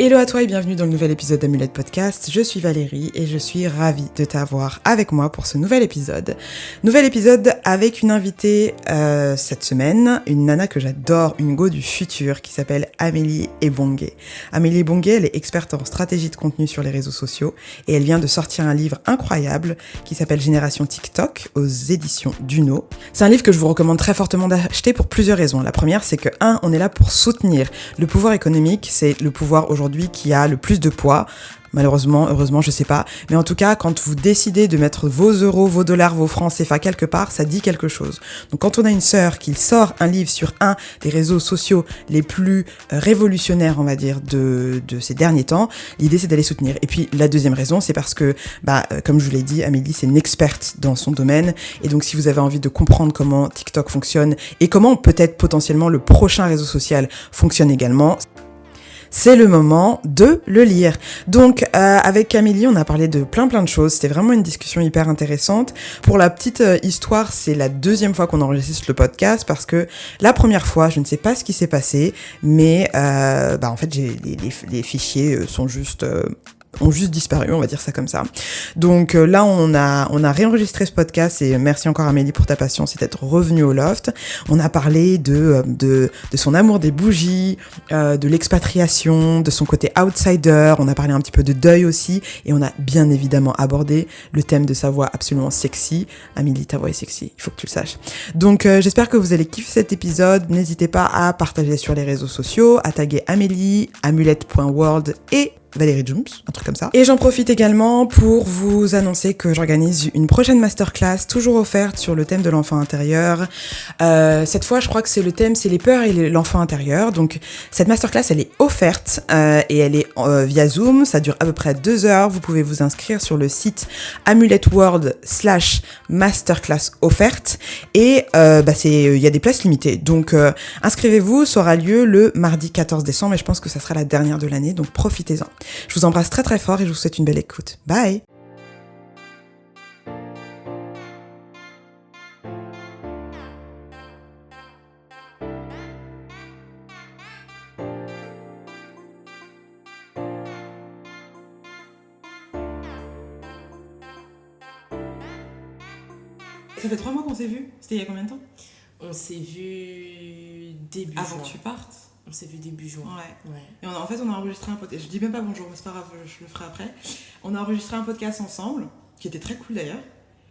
Hello à toi et bienvenue dans le nouvel épisode d'Amulette Podcast. Je suis Valérie et je suis ravie de t'avoir avec moi pour ce nouvel épisode. Nouvel épisode avec une invitée cette semaine, une nana que j'adore, une go du futur qui s'appelle Amélie Ebongue. Amélie Ebongue, elle est experte en stratégie de contenu sur les réseaux sociaux et elle vient de sortir un livre incroyable qui s'appelle Génération TikTok aux éditions Duno. C'est un livre que je vous recommande très fortement d'acheter pour plusieurs raisons. La première, c'est que on est là pour soutenir le pouvoir économique, c'est le pouvoir aujourd'hui qui a le plus de poids. Malheureusement, heureusement, je sais pas. Mais en tout cas, quand vous décidez de mettre vos euros, vos dollars, vos francs CFA quelque part, ça dit quelque chose. Donc quand on a une sœur qui sort un livre sur un des réseaux sociaux les plus révolutionnaires, on va dire, de ces derniers temps, l'idée c'est d'aller soutenir. Et puis la deuxième raison, c'est parce que, comme je vous l'ai dit, Amélie c'est une experte dans son domaine. Et donc si vous avez envie de comprendre comment TikTok fonctionne et comment peut-être potentiellement le prochain réseau social fonctionne également, c'est le moment de le lire. Donc, avec Amélie, on a parlé de plein de choses. C'était vraiment une discussion hyper intéressante. Pour la petite histoire, c'est la deuxième fois qu'on enregistre le podcast parce que la première fois, je ne sais pas ce qui s'est passé, mais en fait, les fichiers ont juste disparu, on va dire ça comme ça. Donc là, on a réenregistré ce podcast et merci encore Amélie pour ta patience et d'être revenue au loft. On a parlé de son amour des bougies, de l'expatriation, de son côté outsider. On a parlé un petit peu de deuil aussi et on a bien évidemment abordé le thème de sa voix absolument sexy. Amélie, ta voix est sexy, il faut que tu le saches. Donc j'espère que vous allez kiffer cet épisode. N'hésitez pas à partager sur les réseaux sociaux, à taguer Amélie, amulette.world et Valérie Jones, un truc comme ça. Et j'en profite également pour vous annoncer que j'organise une prochaine masterclass, toujours offerte sur le thème de l'enfant intérieur. Cette fois, je crois que c'est les peurs et l'enfant intérieur. Donc, cette masterclass, elle est offerte et elle est via Zoom. Ça dure à peu près 2 heures. Vous pouvez vous inscrire sur le site amuletteworld/masterclass offerte. Et il y a des places limitées. Donc, inscrivez-vous. Ça aura lieu le mardi 14 décembre et je pense que ça sera la dernière de l'année. Donc, profitez-en. Je vous embrasse très très fort et je vous souhaite une belle écoute. Bye! Ça fait 3 mois qu'on s'est vus. C'était il y a combien de temps? On s'est vu début juin. Avant que tu partes? On s'est vu début juin. Ouais. Et en fait, on a enregistré un podcast. Je dis même pas bonjour, mais c'est pas grave, je le ferai après. On a enregistré un podcast ensemble, qui était très cool d'ailleurs.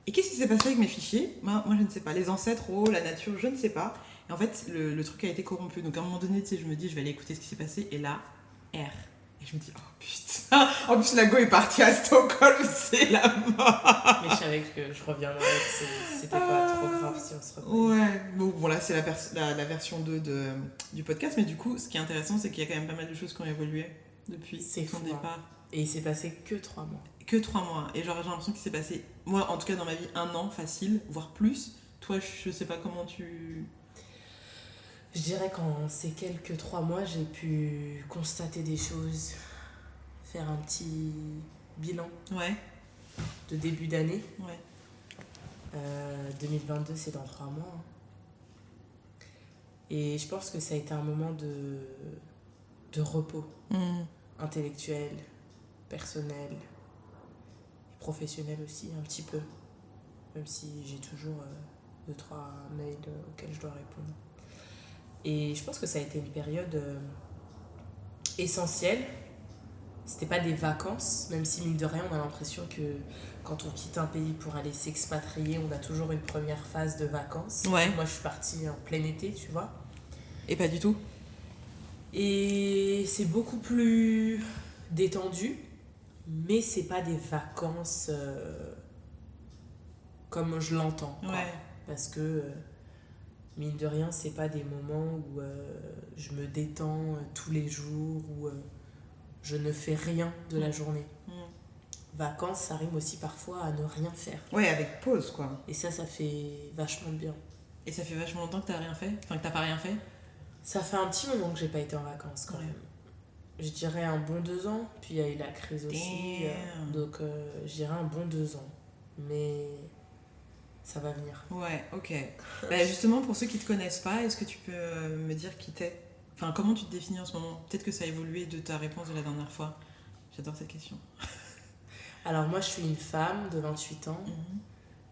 Et qu'est-ce qui s'est passé avec mes fichiers? Moi, je ne sais pas. Les ancêtres, la nature, je ne sais pas. Et en fait, le truc a été corrompu. Donc à un moment donné, tu sais, je me dis, je vais aller écouter ce qui s'est passé. Et là, R. Et je me dis, oh putain. En plus, la go est partie à Stockholm, c'est la mort. Mais je savais que je reviendrais, que c'était pas trop grave si on se revoyait. Ouais, bon là c'est la version 2 du podcast, mais du coup ce qui est intéressant c'est qu'il y a quand même pas mal de choses qui ont évolué depuis son départ. Et il s'est passé que 3 mois. Que 3 mois, et genre j'ai l'impression qu'il s'est passé, moi en tout cas dans ma vie, 1 an facile, voire plus. Toi je sais pas comment tu... Je dirais qu'en ces quelques 3 mois j'ai pu constater des choses, faire un petit bilan de début d'année. 2022 c'est dans 3 mois. Et je pense que ça a été un moment de repos intellectuel, personnel, et professionnel aussi un petit peu. Même si j'ai toujours 2-3 mails auxquels je dois répondre. Et je pense que ça a été une période essentielle. C'était pas des vacances, même si mine de rien on a l'impression que quand on quitte un pays pour aller s'expatrier, on a toujours une première phase de vacances. Ouais. Moi je suis partie en plein été, tu vois. Et pas du tout. Et c'est beaucoup plus détendu, mais c'est pas des vacances comme je l'entends. Quoi. Ouais. Parce que mine de rien, c'est pas des moments où je me détends tous les jours, où je ne fais rien de la journée. Vacances, ça rime aussi parfois à ne rien faire. Ouais, avec pause quoi. Et ça fait vachement de bien. Et ça fait vachement longtemps que t'as rien fait? Enfin, que t'as pas rien fait? Ça fait un petit moment que j'ai pas été en vacances quand même. Je dirais un bon 2 ans, puis il y a eu la crise aussi. Donc je dirais un bon 2 ans. Mais ça va venir. Ouais, ok. Justement, pour ceux qui te connaissent pas, est-ce que tu peux me dire qui t'es? Enfin, comment tu te définis en ce moment? Peut-être que ça a évolué de ta réponse de la dernière fois. J'adore cette question. Alors moi, je suis une femme de 28 ans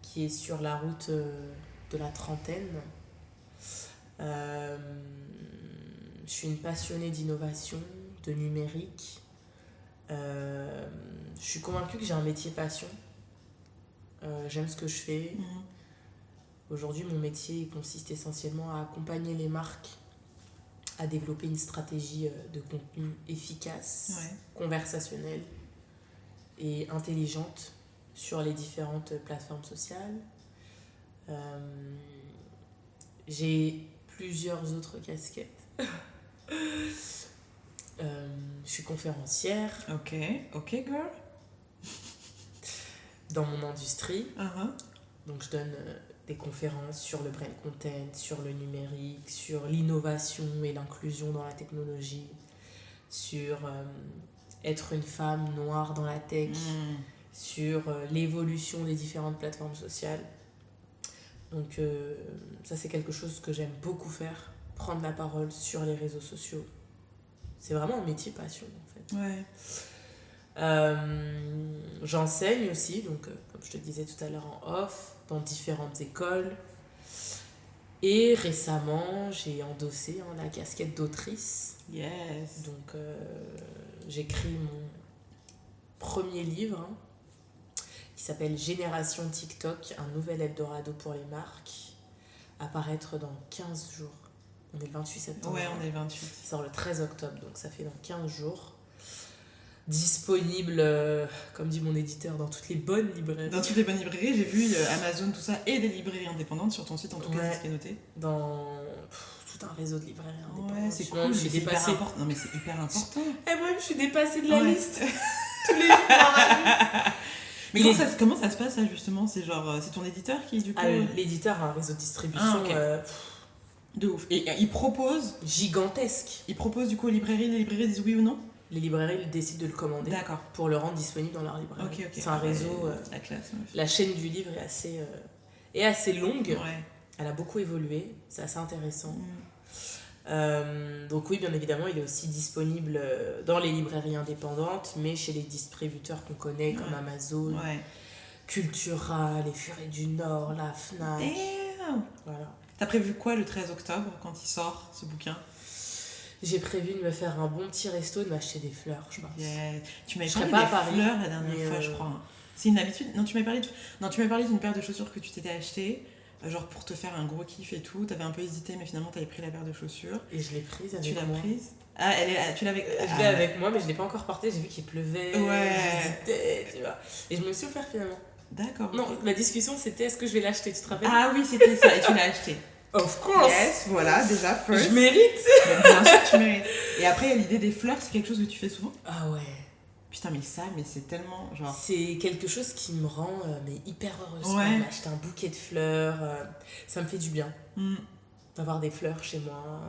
qui est sur la route de la trentaine. Je suis une passionnée d'innovation, de numérique. Je suis convaincue que j'ai un métier passion. J'aime ce que je fais. Aujourd'hui, mon métier consiste essentiellement à accompagner les marques à développer une stratégie de contenu efficace, conversationnelle et intelligente sur les différentes plateformes sociales. J'ai plusieurs autres casquettes. Je suis conférencière. Ok, girl. Dans mon industrie. Donc je donne des conférences sur le brand content, sur le numérique, sur l'innovation et l'inclusion dans la technologie, sur être une femme noire dans la tech, sur l'évolution des différentes plateformes sociales. Donc ça, c'est quelque chose que j'aime beaucoup faire, prendre la parole sur les réseaux sociaux. C'est vraiment un métier passion, en fait. J'enseigne aussi, donc comme je te disais tout à l'heure en off, dans différentes écoles. Et récemment, j'ai endossé la casquette d'autrice. Yes. Donc j'écris mon premier livre qui s'appelle Génération TikTok, un nouvel Eldorado pour les marques, à paraître dans 15 jours. On est le 28 septembre. Ouais, on est le 28. Ça sort le 13 octobre, donc ça fait dans 15 jours. Disponible, comme dit mon éditeur, dans toutes les bonnes librairies. Dans toutes les bonnes librairies, j'ai vu Amazon, tout ça, et des librairies indépendantes sur ton site, en tout cas, c'est ce qui est noté. Dans tout un réseau de librairies indépendantes. Ouais, c'est cool, je suis dépassée. Non, mais c'est hyper important. Et moi-même, je suis dépassée de la liste. Tous les jours. Mais comment ça se passe, ça, justement? C'est genre, c'est ton éditeur qui, du coup... L'éditeur a un réseau de distribution... de ouf. Et il propose... Gigantesque. Il propose, du coup, aux librairies, les librairies disent oui ou non? Les librairies décident de le commander. D'accord. Pour le rendre disponible dans leur librairie. Okay. C'est un réseau... la classe. La chaîne du livre est assez longue. Ouais. Elle a beaucoup évolué. C'est assez intéressant. Donc oui, bien évidemment, il est aussi disponible dans les librairies indépendantes, mais chez les distributeurs qu'on connaît, comme Amazon, Cultura, les Furets du Nord, la Fnac. Damn. Voilà. T'as prévu quoi le 13 octobre, quand il sort, ce bouquin? J'ai prévu de me faire un bon petit resto et de m'acheter des fleurs, je pense. Yeah. Tu m'avais parlé des fleurs la dernière fois, je crois. C'est une habitude. Non, tu m'avais parlé d'une paire de chaussures que tu t'étais achetée, genre pour te faire un gros kiff et tout. T'avais un peu hésité, mais finalement t'avais pris la paire de chaussures. Et je l'ai prise avec moi. Tu l'as prise? Tu l'avais... Je l'ai avec moi, mais je l'ai pas encore portée. J'ai vu qu'il pleuvait. J'hésitais, tu vois. Et je me suis offert finalement. D'accord. Non, la discussion c'était est-ce que je vais l'acheter, tu te rappelles? Ah oui, c'était ça, et tu l'as acheté. Of course. Yes, voilà, déjà, first. Je mérite. Bien sûr que tu mérites. Et après, il y a l'idée des fleurs, c'est quelque chose que tu fais souvent? Ah ouais. Putain, mais c'est tellement, genre... C'est quelque chose qui me rend hyper heureuse. Ouais. M'acheter un bouquet de fleurs, ça me fait du bien. D'avoir des fleurs chez moi.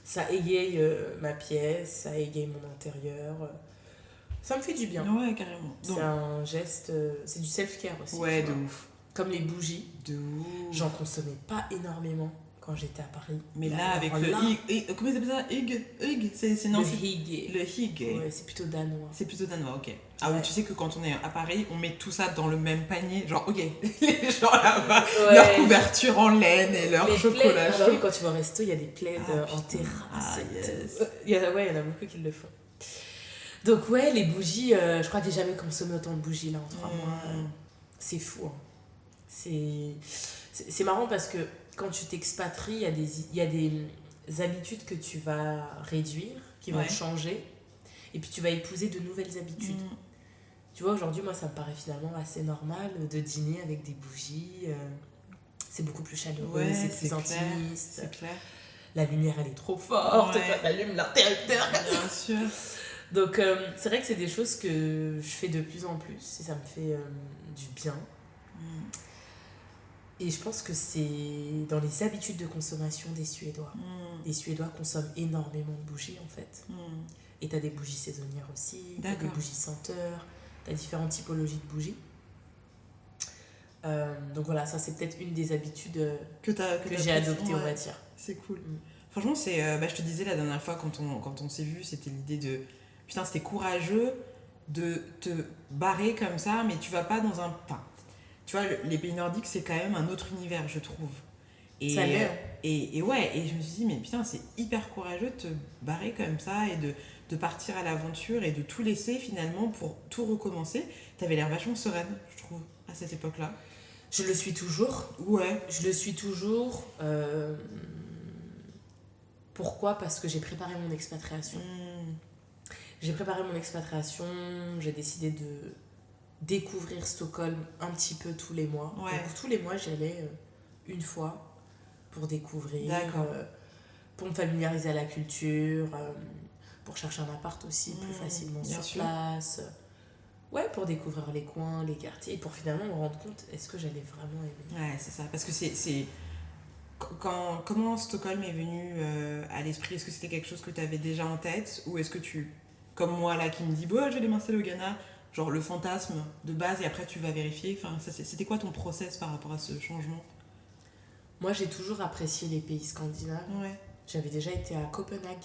Ça égaye ma pièce, ça égaye mon intérieur. Ça me fait du bien. Ouais, carrément. C'est un geste, c'est du self-care aussi. Ouais, de ouf. Comme les bougies. De ouf. J'en consommais pas énormément quand j'étais à Paris. Mais là, avec le hig... Comment ils appellent ça? Hig? C'est non, le hig. Le hig. Ouais, c'est plutôt danois. C'est plutôt danois, ok. Ah ouais, tu sais que quand on est à Paris, on met tout ça dans le même panier. Genre, ok, les gens là-bas, leur couverture en laine et leur chocolat chaud. Ah bah oui, quand tu vas au resto, il y a des plaids en terrasse. Ah, yes. Il y en a beaucoup qui le font. Donc ouais, les bougies, je crois que j'ai jamais consommé autant de bougies là en 3 mois. C'est fou. Hein. C'est marrant parce que quand tu t'expatries, il y a des habitudes que tu vas réduire, qui vont changer, et puis tu vas épouser de nouvelles habitudes. Tu vois, aujourd'hui, moi, ça me paraît finalement assez normal de dîner avec des bougies. C'est beaucoup plus chaleureux, c'est plus intimiste. C'est clair. La lumière, elle est trop forte, tu allumes l'interrupteur. Bien sûr. Donc, c'est vrai que c'est des choses que je fais de plus en plus, et ça me fait du bien. Et je pense que c'est dans les habitudes de consommation des Suédois. Les Suédois consomment énormément de bougies, en fait. Et t'as des bougies saisonnières aussi, t'as des bougies senteurs, t'as différentes typologies de bougies. Donc voilà, ça c'est peut-être une des habitudes que j'ai adoptées, on va dire. C'est cool. Franchement, c'est, je te disais la dernière fois quand on s'est vu, c'était l'idée de... Putain, c'était courageux de te barrer comme ça, mais tu vas pas dans un... Enfin, tu vois, les pays nordiques, c'est quand même un autre univers, je trouve. Et, Ça l'est. et ouais, et je me suis dit, mais putain, c'est hyper courageux de te barrer comme ça et de partir à l'aventure et de tout laisser finalement pour tout recommencer. T'avais l'air vachement sereine, je trouve, à cette époque-là. Je le suis toujours. Ouais. Je le suis toujours. Pourquoi ? Parce que j'ai préparé mon expatriation. J'ai préparé mon expatriation, j'ai décidé de découvrir Stockholm un petit peu tous les mois. Ouais. Donc, tous les mois, j'y allais une fois pour découvrir, pour me familiariser à la culture, pour chercher un appart aussi plus facilement sur place. Ouais, pour découvrir les coins, les quartiers, et pour finalement me rendre compte, est-ce que j'allais vraiment aimer ? Ouais, c'est ça. Parce que c'est... Comment Stockholm est venu à l'esprit ? Est-ce que c'était quelque chose que tu avais déjà en tête ? Ou est-ce que tu, comme moi là, qui me dis, bon, je vais aller m'installer au Ghana, genre le fantasme de base et après tu vas vérifier. Enfin, c'était quoi ton process par rapport à ce changement ? Moi, j'ai toujours apprécié les pays scandinaves. Ouais. J'avais déjà été à Copenhague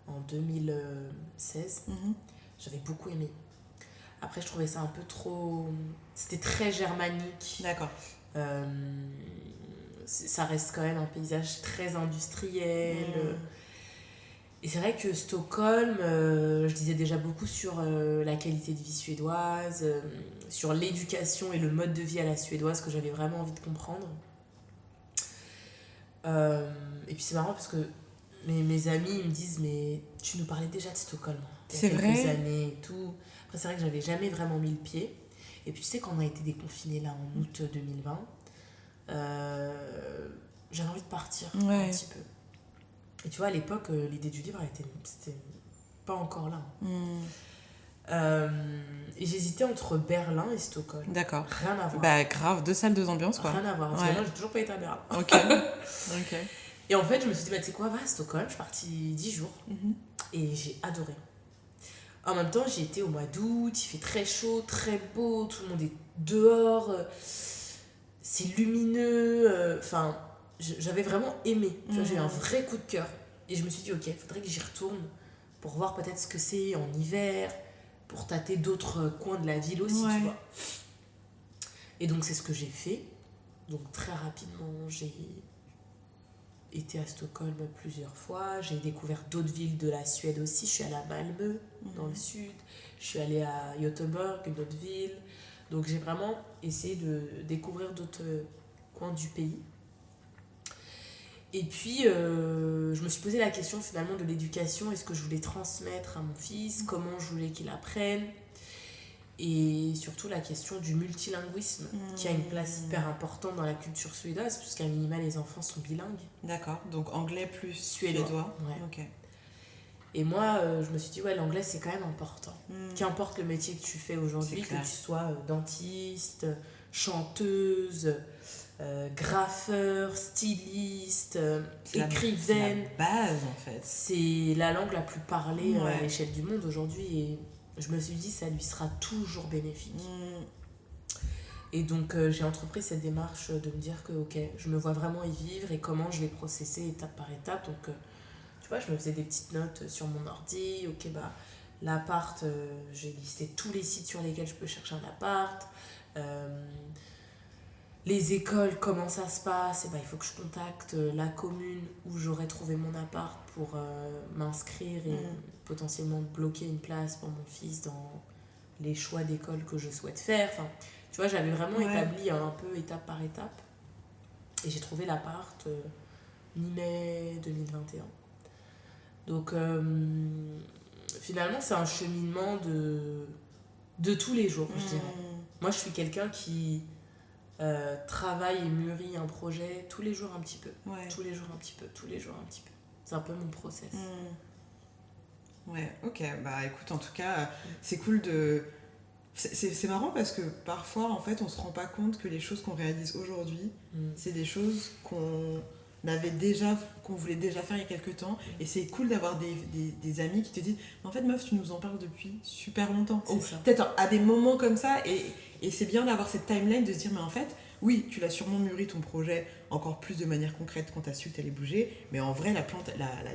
en 2016. J'avais beaucoup aimé. Après, je trouvais ça un peu trop... C'était très germanique. D'accord. Ça reste quand même un paysage très industriel. Et c'est vrai que Stockholm, je disais déjà beaucoup sur la qualité de vie suédoise, sur l'éducation et le mode de vie à la suédoise que j'avais vraiment envie de comprendre. Et puis c'est marrant parce que mes amis me disent, mais tu nous parlais déjà de Stockholm il y a quelques années et tout. Après, c'est vrai que j'avais jamais vraiment mis le pied. Et puis tu sais, quand on a été déconfinés là en août 2020, j'avais envie de partir un petit peu. Et tu vois, à l'époque, l'idée du livre, c'était pas encore là. Et j'hésitais entre Berlin et Stockholm. D'accord. Rien à voir. Bah grave, 2 salles, 2 ambiances quoi. Rien à voir. Moi, j'ai toujours pas été à Berlin. Ok. Et en fait, je me suis dit, bah tu sais quoi, va à Stockholm. Je suis partie 10 jours. Et j'ai adoré. En même temps, j'y étais au mois d'août, il fait très chaud, très beau, tout le monde est dehors, c'est lumineux, enfin, j'avais vraiment aimé, tu vois, j'ai eu un vrai coup de cœur. Et je me suis dit, ok, il faudrait que j'y retourne pour voir peut-être ce que c'est en hiver, pour tâter d'autres coins de la ville aussi, tu vois. Et donc, c'est ce que j'ai fait. Donc, très rapidement, j'ai été à Stockholm plusieurs fois. J'ai découvert d'autres villes de la Suède aussi. Je suis allée à Malmö, dans le sud. Je suis allée à Göteborg, une autre ville. Donc, j'ai vraiment essayé de découvrir d'autres coins du pays. Et puis, je me suis posé la question finalement de l'éducation. Est-ce que je voulais transmettre à mon fils ? Comment je voulais qu'il apprenne ? Et surtout la question du multilinguisme, qui a une place hyper importante dans la culture suédoise, puisqu'à minima, les enfants sont bilingues. D'accord, donc anglais plus suédois. Ouais. Ok. Et moi, je me suis dit, ouais, l'anglais, c'est quand même important. Qu'importe le métier que tu fais aujourd'hui, que tu sois dentiste, chanteuse, graffeur, styliste, écrivaine. C'est la base, en fait. C'est la langue la plus parlée à l'échelle du monde aujourd'hui. Et je me suis dit, ça lui sera toujours bénéfique. Et donc, j'ai entrepris cette démarche de me dire que, ok, je me vois vraiment y vivre et comment je vais processer étape par étape. Donc, tu vois, je me faisais des petites notes sur mon ordi. Ok, bah, l'appart, j'ai listé tous les sites sur lesquels je peux chercher un appart. Les écoles, comment ça se passe ? Et bah, il faut que je contacte la commune où j'aurais trouvé mon appart pour m'inscrire et potentiellement bloquer une place pour mon fils dans les choix d'école que je souhaite faire. Enfin, tu vois, j'avais vraiment établi un peu étape par étape. Et j'ai trouvé l'appart mi-mai 2021. Donc, finalement, c'est un cheminement de tous les jours, je dirais. Moi, je suis quelqu'un qui travaille et mûrit un projet tous les jours un petit peu. Tous les jours un petit peu, tous les jours un petit peu. C'est un peu mon process. Ouais, ok. Bah écoute, en tout cas, c'est cool de... C'est marrant parce que parfois, en fait, on se rend pas compte que les choses qu'on réalise aujourd'hui, c'est des choses qu'on voulait déjà faire il y a quelques temps. Et c'est cool d'avoir des amis qui te disent en fait, meuf, tu nous en parles depuis super longtemps. Peut-être à des moments comme ça. Et c'est bien d'avoir cette timeline de se dire mais en fait, oui, tu l'as sûrement mûri ton projet encore plus de manière concrète quand t'as su que t'allais bouger, mais en vrai, la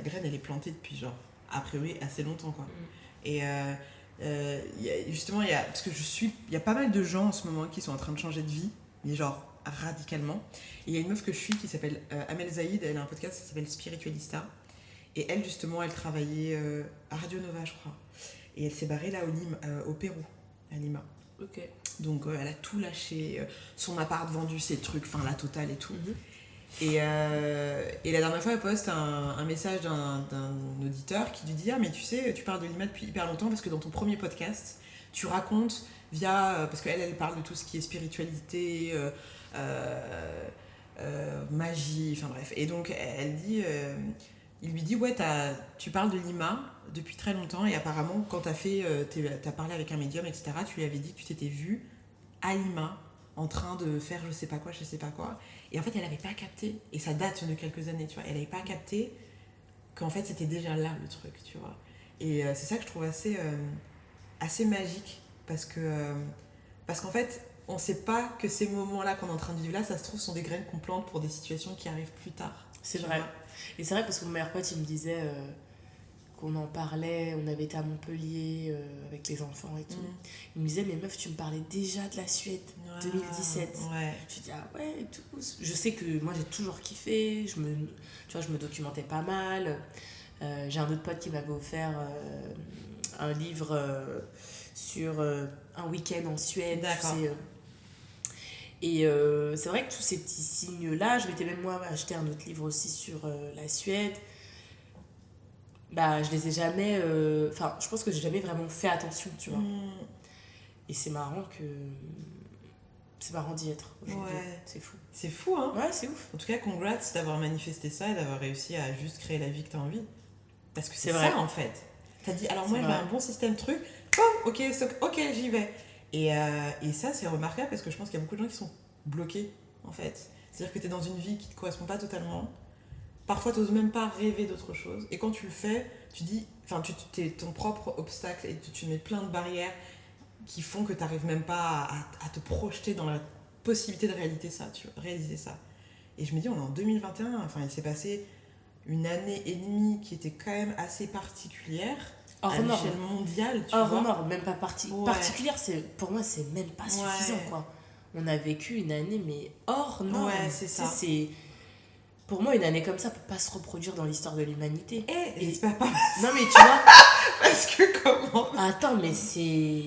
graine, elle est plantée depuis genre, a priori, assez longtemps, quoi. Et justement, parce que il y a pas mal de gens en ce moment qui sont en train de changer de vie, mais genre radicalement. Et il y a une meuf que je suis qui s'appelle Amel Zaïd, elle a un podcast qui s'appelle Spiritualista. Et elle, justement, elle travaillait à Radio Nova, je crois. Et elle s'est barrée là au Pérou, à Lima. Ok. Donc elle a tout lâché, son appart vendu, ses trucs, enfin la totale et tout. Et la dernière fois, elle poste un message d'un auditeur qui lui dit « Ah mais tu sais, tu parles de Lima depuis hyper longtemps parce que dans ton premier podcast, tu racontes parce qu'elle, elle parle de tout ce qui est spiritualité, magie, enfin bref. Et donc elle dit... il lui dit ouais, tu parles de Lima depuis très longtemps et apparemment quand t'as parlé avec un médium, etc., tu lui avais dit que tu t'étais vue à Lima en train de faire je sais pas quoi, et en fait elle avait pas capté, et ça date de quelques années, tu vois, elle avait pas capté qu'en fait c'était déjà là le truc, tu vois. Et c'est ça que je trouve assez magique parce qu'en fait on sait pas que ces moments-là qu'on est en train de vivre là, ça se trouve sont des graines qu'on plante pour des situations qui arrivent plus tard. C'est vrai. Vois. Et c'est vrai parce que mon meilleur pote, il me disait qu'on en parlait, on avait été à Montpellier avec les enfants et tout. Il me disait, mais meuf, tu me parlais déjà de la Suède, 2017. Ouais. Je dis, ah ouais, et tout. Je sais que moi, j'ai toujours kiffé, je me documentais pas mal. J'ai un autre pote qui m'avait offert un livre sur un week-end en Suède. D'accord. Tu sais, et c'est vrai que tous ces petits signes-là, je m'étais même moi acheté un autre livre aussi sur la Suède. Bah, je les ai jamais... Enfin, je pense que j'ai jamais vraiment fait attention, tu vois. Et c'est marrant d'y être aujourd'hui. Ouais. C'est fou. C'est fou, hein. Ouais, c'est ouf. En tout cas, congrats d'avoir manifesté ça et d'avoir réussi à juste créer la vie que t'as envie. Parce que c'est vrai. ça, en fait. T'as dit, alors moi, j'ai un bon système truc. Oh, ok, j'y vais. Et ça, c'est remarquable parce que je pense qu'il y a beaucoup de gens qui sont bloqués, en fait. C'est-à-dire que t'es dans une vie qui te correspond pas totalement. Parfois, t'oses même pas rêver d'autre chose. Et quand tu le fais, tu dis... Enfin, t'es ton propre obstacle et tu mets plein de barrières qui font que t'arrives même pas à te projeter dans la possibilité de réaliser ça. Et je me dis, on est en 2021, enfin, il s'est passé une année et demie qui était quand même assez particulière. À l'échelle mondiale, tu vois. Hors même pas particulière, pour moi, c'est même pas suffisant, quoi. On a vécu une année, mais hors norme. Ouais, c'est ça. Pour moi, une année comme ça peut pas se reproduire dans l'histoire de l'humanité. Et c'est pas Non, mais tu vois... Parce que comment... Attends, mais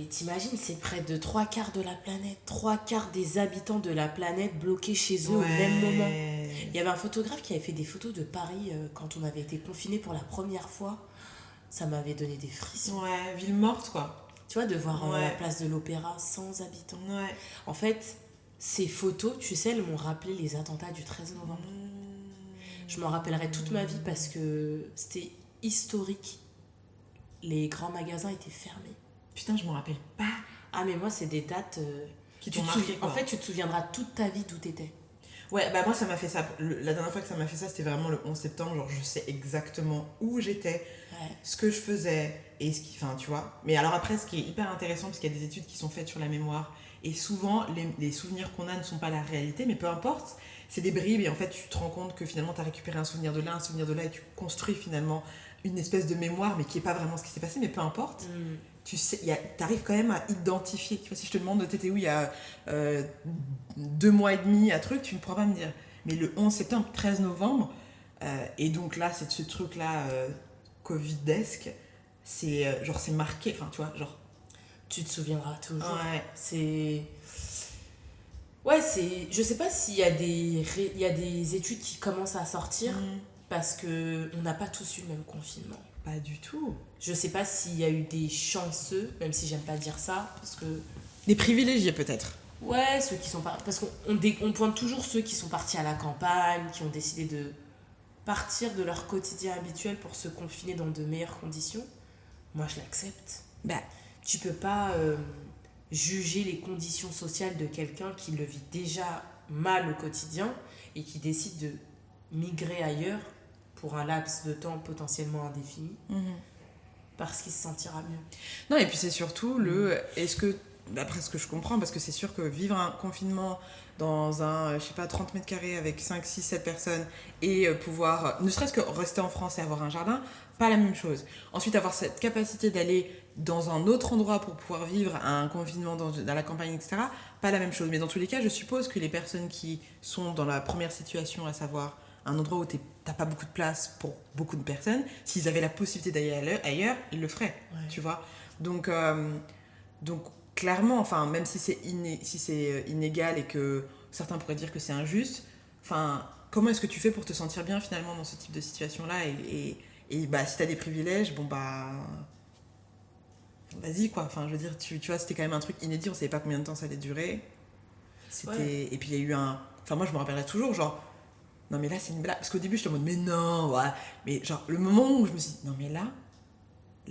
t'imagines, c'est près de 3/4 de la planète. 3/4 des habitants de la planète bloqués chez eux au même moment. Il y avait un photographe qui avait fait des photos de Paris quand on avait été confinés pour la première fois. Ça m'avait donné des frissons. Ouais, ville morte, quoi. Tu vois, de voir la place de l'Opéra sans habitants. Ouais. En fait, ces photos, tu sais, elles m'ont rappelé les attentats du 13 novembre. Je m'en rappellerai toute ma vie parce que c'était historique. Les grands magasins étaient fermés. Putain, je m'en rappelle pas. Ah, mais moi, c'est des dates... qui t'ont marqué, quoi. En fait, tu te souviendras toute ta vie d'où t'étais. Ouais, bah moi, ça m'a fait ça. La dernière fois que ça m'a fait ça, c'était vraiment le 11 septembre. Genre, je sais exactement où j'étais, ce que je faisais, et enfin, tu vois. Mais alors après, ce qui est hyper intéressant, parce qu'il y a des études qui sont faites sur la mémoire, et souvent, les souvenirs qu'on a ne sont pas la réalité, mais peu importe. C'est des bribes, et en fait, tu te rends compte que finalement, t'as récupéré un souvenir de là, et tu construis finalement une espèce de mémoire, mais qui est pas vraiment ce qui s'est passé, mais peu importe. Tu sais, t'arrives quand même à identifier. Tu vois, si je te demande t'étais où il y a 2 mois et demi à truc, tu ne pourras pas me dire. Mais le 11 septembre, 13 novembre, et donc là, c'est ce truc-là Covidesque, c'est genre c'est marqué, enfin tu vois, genre. Tu te souviendras toujours. Ouais. Je sais pas s'il y a des études qui commencent à sortir parce qu'on n'a pas tous eu le même confinement. Pas du tout. Je sais pas s'il y a eu des chanceux, même si j'aime pas dire ça, parce que... Des privilégiés peut-être. Ouais, ceux qui sont pas... Parce qu'on pointe toujours ceux qui sont partis à la campagne, qui ont décidé de partir de leur quotidien habituel pour se confiner dans de meilleures conditions. Moi, je l'accepte. Bah. Tu peux pas juger les conditions sociales de quelqu'un qui le vit déjà mal au quotidien et qui décide de migrer ailleurs pour un laps de temps potentiellement indéfini parce qu'il se sentira mieux. Non, et puis c'est surtout est-ce que d'après ce que je comprends, parce que c'est sûr que vivre un confinement dans un, je sais pas, 30 mètres carrés avec 5, 6, 7 personnes et pouvoir, ne serait-ce que rester en France et avoir un jardin, pas la même chose. Ensuite, avoir cette capacité d'aller dans un autre endroit pour pouvoir vivre un confinement dans la campagne, etc., pas la même chose. Mais dans tous les cas, je suppose que les personnes qui sont dans la première situation, à savoir un endroit où t'as pas beaucoup de place pour beaucoup de personnes, s'ils avaient la possibilité d'aller ailleurs, ils le feraient, tu vois. Donc clairement, enfin, même si c'est inégal et que certains pourraient dire que c'est injuste, enfin, comment est-ce que tu fais pour te sentir bien finalement dans ce type de situation-là et bah, si t'as des privilèges, bon bah... Vas-y quoi, enfin je veux dire, tu vois, c'était quand même un truc inédit, on savait pas combien de temps ça allait durer. Et puis il y a eu un... Enfin moi je me rappellerai toujours, genre, non mais là c'est une blague. Parce qu'au début j'étais en mode, mais non, ouais. Mais genre le moment où je me suis dit, non mais là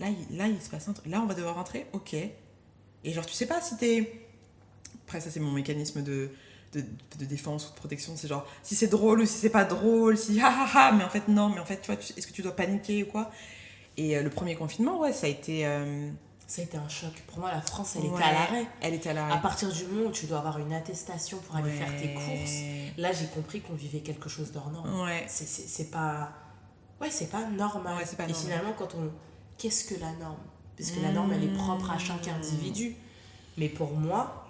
il se passe un truc, là on va devoir rentrer, ok. Et genre tu sais pas si t'es... Après ça c'est mon mécanisme de défense ou de protection, c'est genre, si c'est drôle ou si c'est pas drôle, si mais en fait non, mais en fait tu vois, est-ce que tu dois paniquer ou quoi. Et le premier confinement, ouais, ça a été... Ça a été un choc. Pour moi, la France, elle était à l'arrêt. Elle était à l'arrêt. À partir du moment où tu dois avoir une attestation pour aller faire tes courses, là, j'ai compris qu'on vivait quelque chose d'hors norme. Ouais. C'est pas... Ouais, c'est pas normal. Ouais, c'est pas et normal. Finalement, qu'est-ce que la norme? Parce que la norme, elle est propre à chaque individu. Mais pour moi,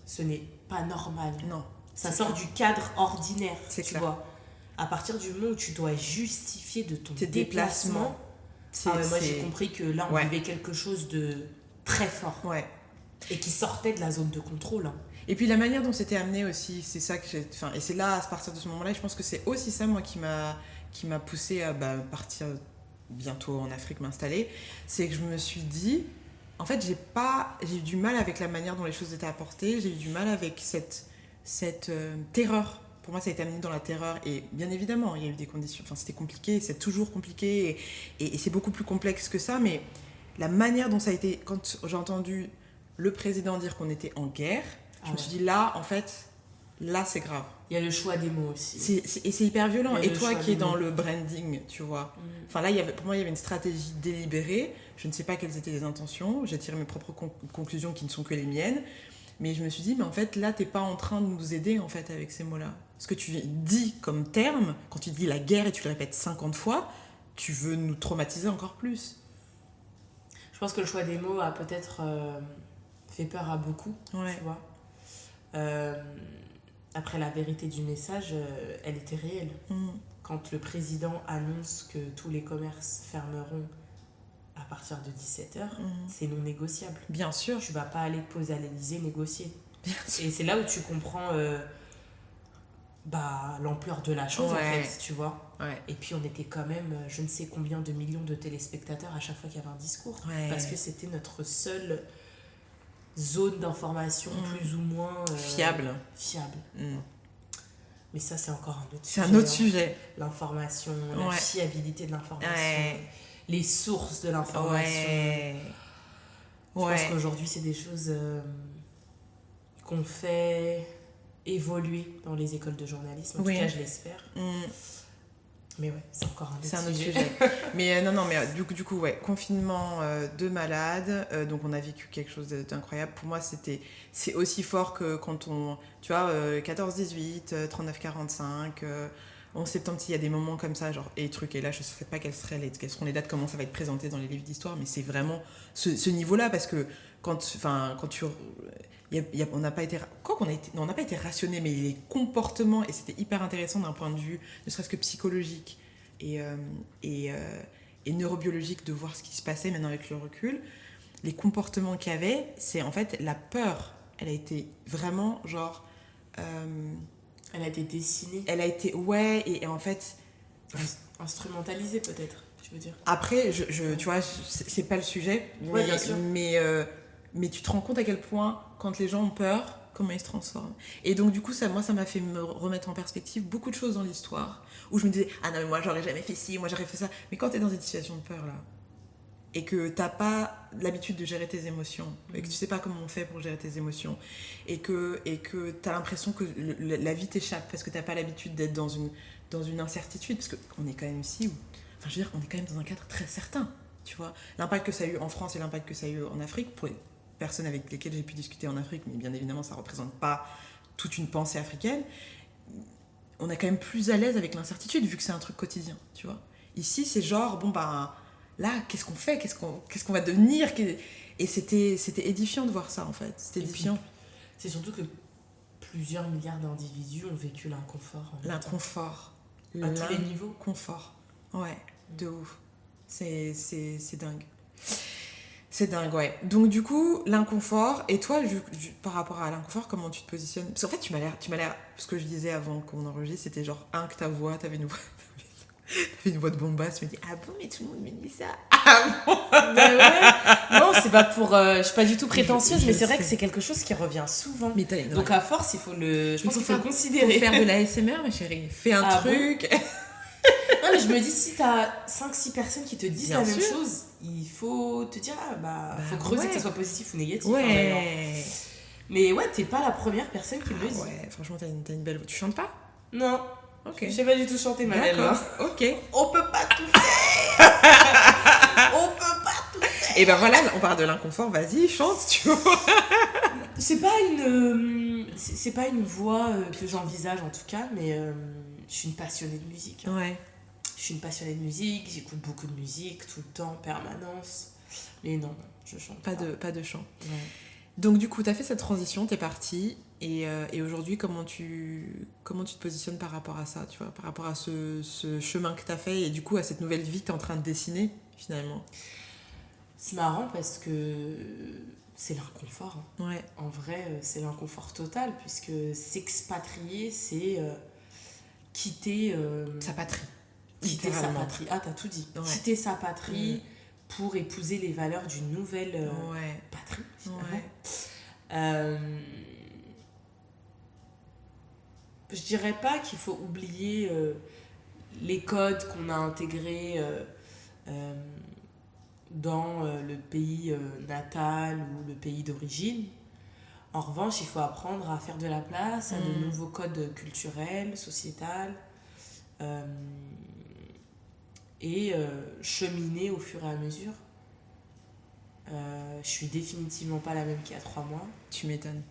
ce n'est pas normal. Non. Ça sort du cadre ordinaire, c'est tu clair. vois. À partir du moment où tu dois justifier de ton tes déplacement... moi j'ai compris que là on vivait quelque chose de très fort et qui sortait de la zone de contrôle. Et puis la manière dont c'était amené aussi, c'est ça que et c'est là à partir de ce moment-là, je pense que c'est aussi ça moi qui m'a poussée à partir bientôt en Afrique m'installer, c'est que je me suis dit en fait j'ai eu du mal avec la manière dont les choses étaient apportées, j'ai eu du mal avec cette terreur. Pour moi, ça a été amené dans la terreur. Et bien évidemment, il y a eu des conditions... Enfin, c'était compliqué, c'est toujours compliqué. Et c'est beaucoup plus complexe que ça. Mais la manière dont ça a été... Quand j'ai entendu le président dire qu'on était en guerre, je me suis dit, là, en fait, là, c'est grave. Il y a le choix des mots aussi. Et c'est hyper violent. Et toi qui es dans le branding, tu vois. Enfin, là, pour moi, il y avait une stratégie délibérée. Je ne sais pas quelles étaient les intentions. J'ai tiré mes propres conclusions qui ne sont que les miennes. Mais je me suis dit, mais en fait, là, t'es pas en train de nous aider, en fait, avec ces mots-là. Ce que tu dis comme terme, quand tu dis la guerre et tu le répètes 50 fois, tu veux nous traumatiser encore plus. Je pense que le choix des mots a peut-être fait peur à beaucoup, tu vois. Après, la vérité du message, elle était réelle. Quand le président annonce que tous les commerces fermeront à partir de 17h, c'est non négociable. Bien sûr. Tu vas pas aller te poser à l'Élysée négocier. Bien sûr. Et c'est là où tu comprends l'ampleur de la chose, en fait, tu vois. Et puis on était quand même je ne sais combien de millions de téléspectateurs à chaque fois qu'il y avait un discours. Parce que c'était notre seule zone d'information plus ou moins fiable. Mais ça, c'est encore un autre sujet. C'est un autre sujet. L'information, la fiabilité de l'information. Les sources de l'information. Je pense qu'aujourd'hui, c'est des choses qu'on fait évoluer dans les écoles de journalisme. En tout cas, je l'espère. Mais c'est encore un autre sujet. Mais mais du coup, confinement de malade. Donc, on a vécu quelque chose d'incroyable. Pour moi, c'est aussi fort que quand on... Tu vois, 14-18, 39-45... 11 septembre, il y a des moments comme ça, genre, et trucs, et là, je ne sais pas quelles seront les dates, comment ça va être présenté dans les livres d'histoire, mais c'est vraiment ce niveau-là, parce que quand tu... on n'a pas été... on n'a pas été rationné, mais les comportements, et c'était hyper intéressant d'un point de vue, ne serait-ce que psychologique et neurobiologique, de voir ce qui se passait maintenant avec le recul. Les comportements qu'il y avait, c'est en fait la peur. Elle a été vraiment, genre... Elle a été dessinée. Elle a été, et en fait... Instrumentalisée, peut-être, tu veux dire. Après, tu vois, c'est pas le sujet. Bien sûr. Mais tu te rends compte à quel point, quand les gens ont peur, comment ils se transforment. Et donc, du coup, ça m'a fait me remettre en perspective beaucoup de choses dans l'histoire, où je me disais, ah non, mais moi, j'aurais jamais fait ci, moi, j'aurais fait ça. Mais quand t'es dans une situation de peur, là, et que t'as pas l'habitude de gérer tes émotions, et que tu sais pas comment on fait pour gérer tes émotions, et que t'as l'impression que la vie t'échappe parce que t'as pas l'habitude d'être dans une incertitude, parce qu'on est quand même ici, on est quand même dans un cadre très certain, tu vois. L'impact que ça a eu en France et l'impact que ça a eu en Afrique, personnes avec lesquelles j'ai pu discuter en Afrique, mais bien évidemment, ça ne représente pas toute une pensée africaine, on est quand même plus à l'aise avec l'incertitude, vu que c'est un truc quotidien, tu vois. Ici, c'est genre, bon, ben, là, qu'est-ce qu'on fait, qu'est-ce qu'on va devenir, et c'était édifiant de voir ça, en fait. C'était édifiant. C'est surtout que plusieurs milliards d'individus ont vécu l'inconfort. L'inconfort. À tous les niveaux. Confort. Ouais, de ouf. C'est dingue. C'est dingue, ouais. Donc, du coup, l'inconfort, et toi, par rapport à l'inconfort, comment tu te positionnes? Parce qu'en fait, tu m'as l'air, ce que je disais avant qu'on enregistre, c'était genre, que ta voix, t'avais une voix de bombasse, tu me dis, ah bon, mais tout le monde me dit ça. Ah bon? Bah ouais. Non, c'est pas pour. Je suis pas du tout prétentieuse, mais c'est vrai que c'est quelque chose qui revient souvent. Mais donc à force, il faut je pense qu'il faut le considérer. Faut faire de l'ASMR, ma chérie. Fais un truc. Bon. Non, mais je me dis, si t'as 5-6 personnes qui te disent bien la même chose, il faut te dire, faut creuser, que ça soit positif ou négatif. Ouais. Mais ouais, t'es pas la première personne qui me le dit. Ouais, franchement, t'as une belle voix. Tu chantes pas? Non. Ok. Je sais pas du tout chanter, ma belle. D'accord, ok. On peut pas tout faire. On peut pas tout faire. Et ben voilà, on parle de l'inconfort, vas-y, chante, tu vois. C'est pas une voix que j'envisage en tout cas, mais je suis une passionnée de musique. Ouais. Je suis une passionnée de musique, j'écoute beaucoup de musique, tout le temps, en permanence. Mais non, je chante pas. Pas de chant. Ouais. Donc du coup, t'as fait cette transition, t'es partie, et aujourd'hui, comment tu te positionnes par rapport à ça, tu vois, par rapport à ce chemin que t'as fait, et du coup, à cette nouvelle vie que t'es en train de dessiner, finalement? C'est marrant parce que c'est l'inconfort. Hein. Ouais. En vrai, c'est l'inconfort total, puisque s'expatrier, c'est quitter... sa patrie. Quitter sa patrie. Ah, t'as tout dit. Ouais. Quitter sa patrie pour épouser les valeurs d'une nouvelle patrie, finalement. Ouais. Je dirais pas qu'il faut oublier les codes qu'on a intégrés dans le pays natal ou le pays d'origine. En revanche, il faut apprendre à faire de la place à de nouveaux codes culturels, sociétals, et cheminer au fur et à mesure. Je suis définitivement pas la même qu'il y a 3 mois. Tu m'étonnes.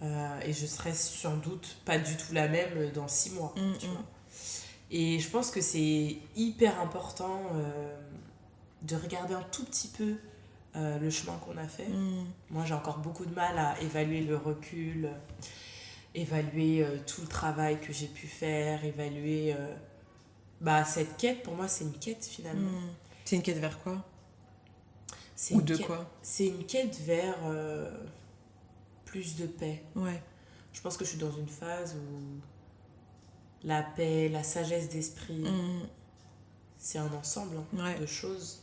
Et je serai sans doute pas du tout la même dans 6 mois. Tu vois. Et je pense que c'est hyper important de regarder un tout petit peu le chemin qu'on a fait. Moi, j'ai encore beaucoup de mal à évaluer le recul, évaluer tout le travail que j'ai pu faire, évaluer... cette quête, pour moi, c'est une quête, finalement. C'est une quête vers quoi? Quoi? C'est une quête vers plus de paix. Ouais. Je pense que je suis dans une phase où la paix, la sagesse d'esprit, c'est un ensemble de choses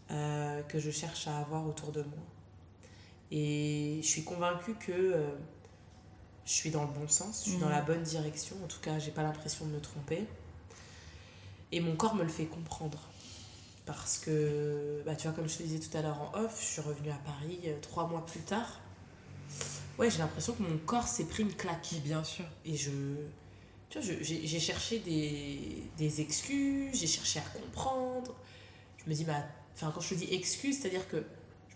que je cherche à avoir autour de moi. Et je suis convaincue que je suis dans le bon sens, je suis dans la bonne direction. En tout cas, j'ai pas l'impression de me tromper. Et mon corps me le fait comprendre. Parce que, tu vois, comme je te disais tout à l'heure en off, je suis revenue à Paris 3 mois plus tard. Ouais, j'ai l'impression que mon corps s'est pris une claque. Et bien sûr. Et j'ai cherché des excuses, j'ai cherché à comprendre. Je me dis, quand je te dis excuses, c'est-à-dire que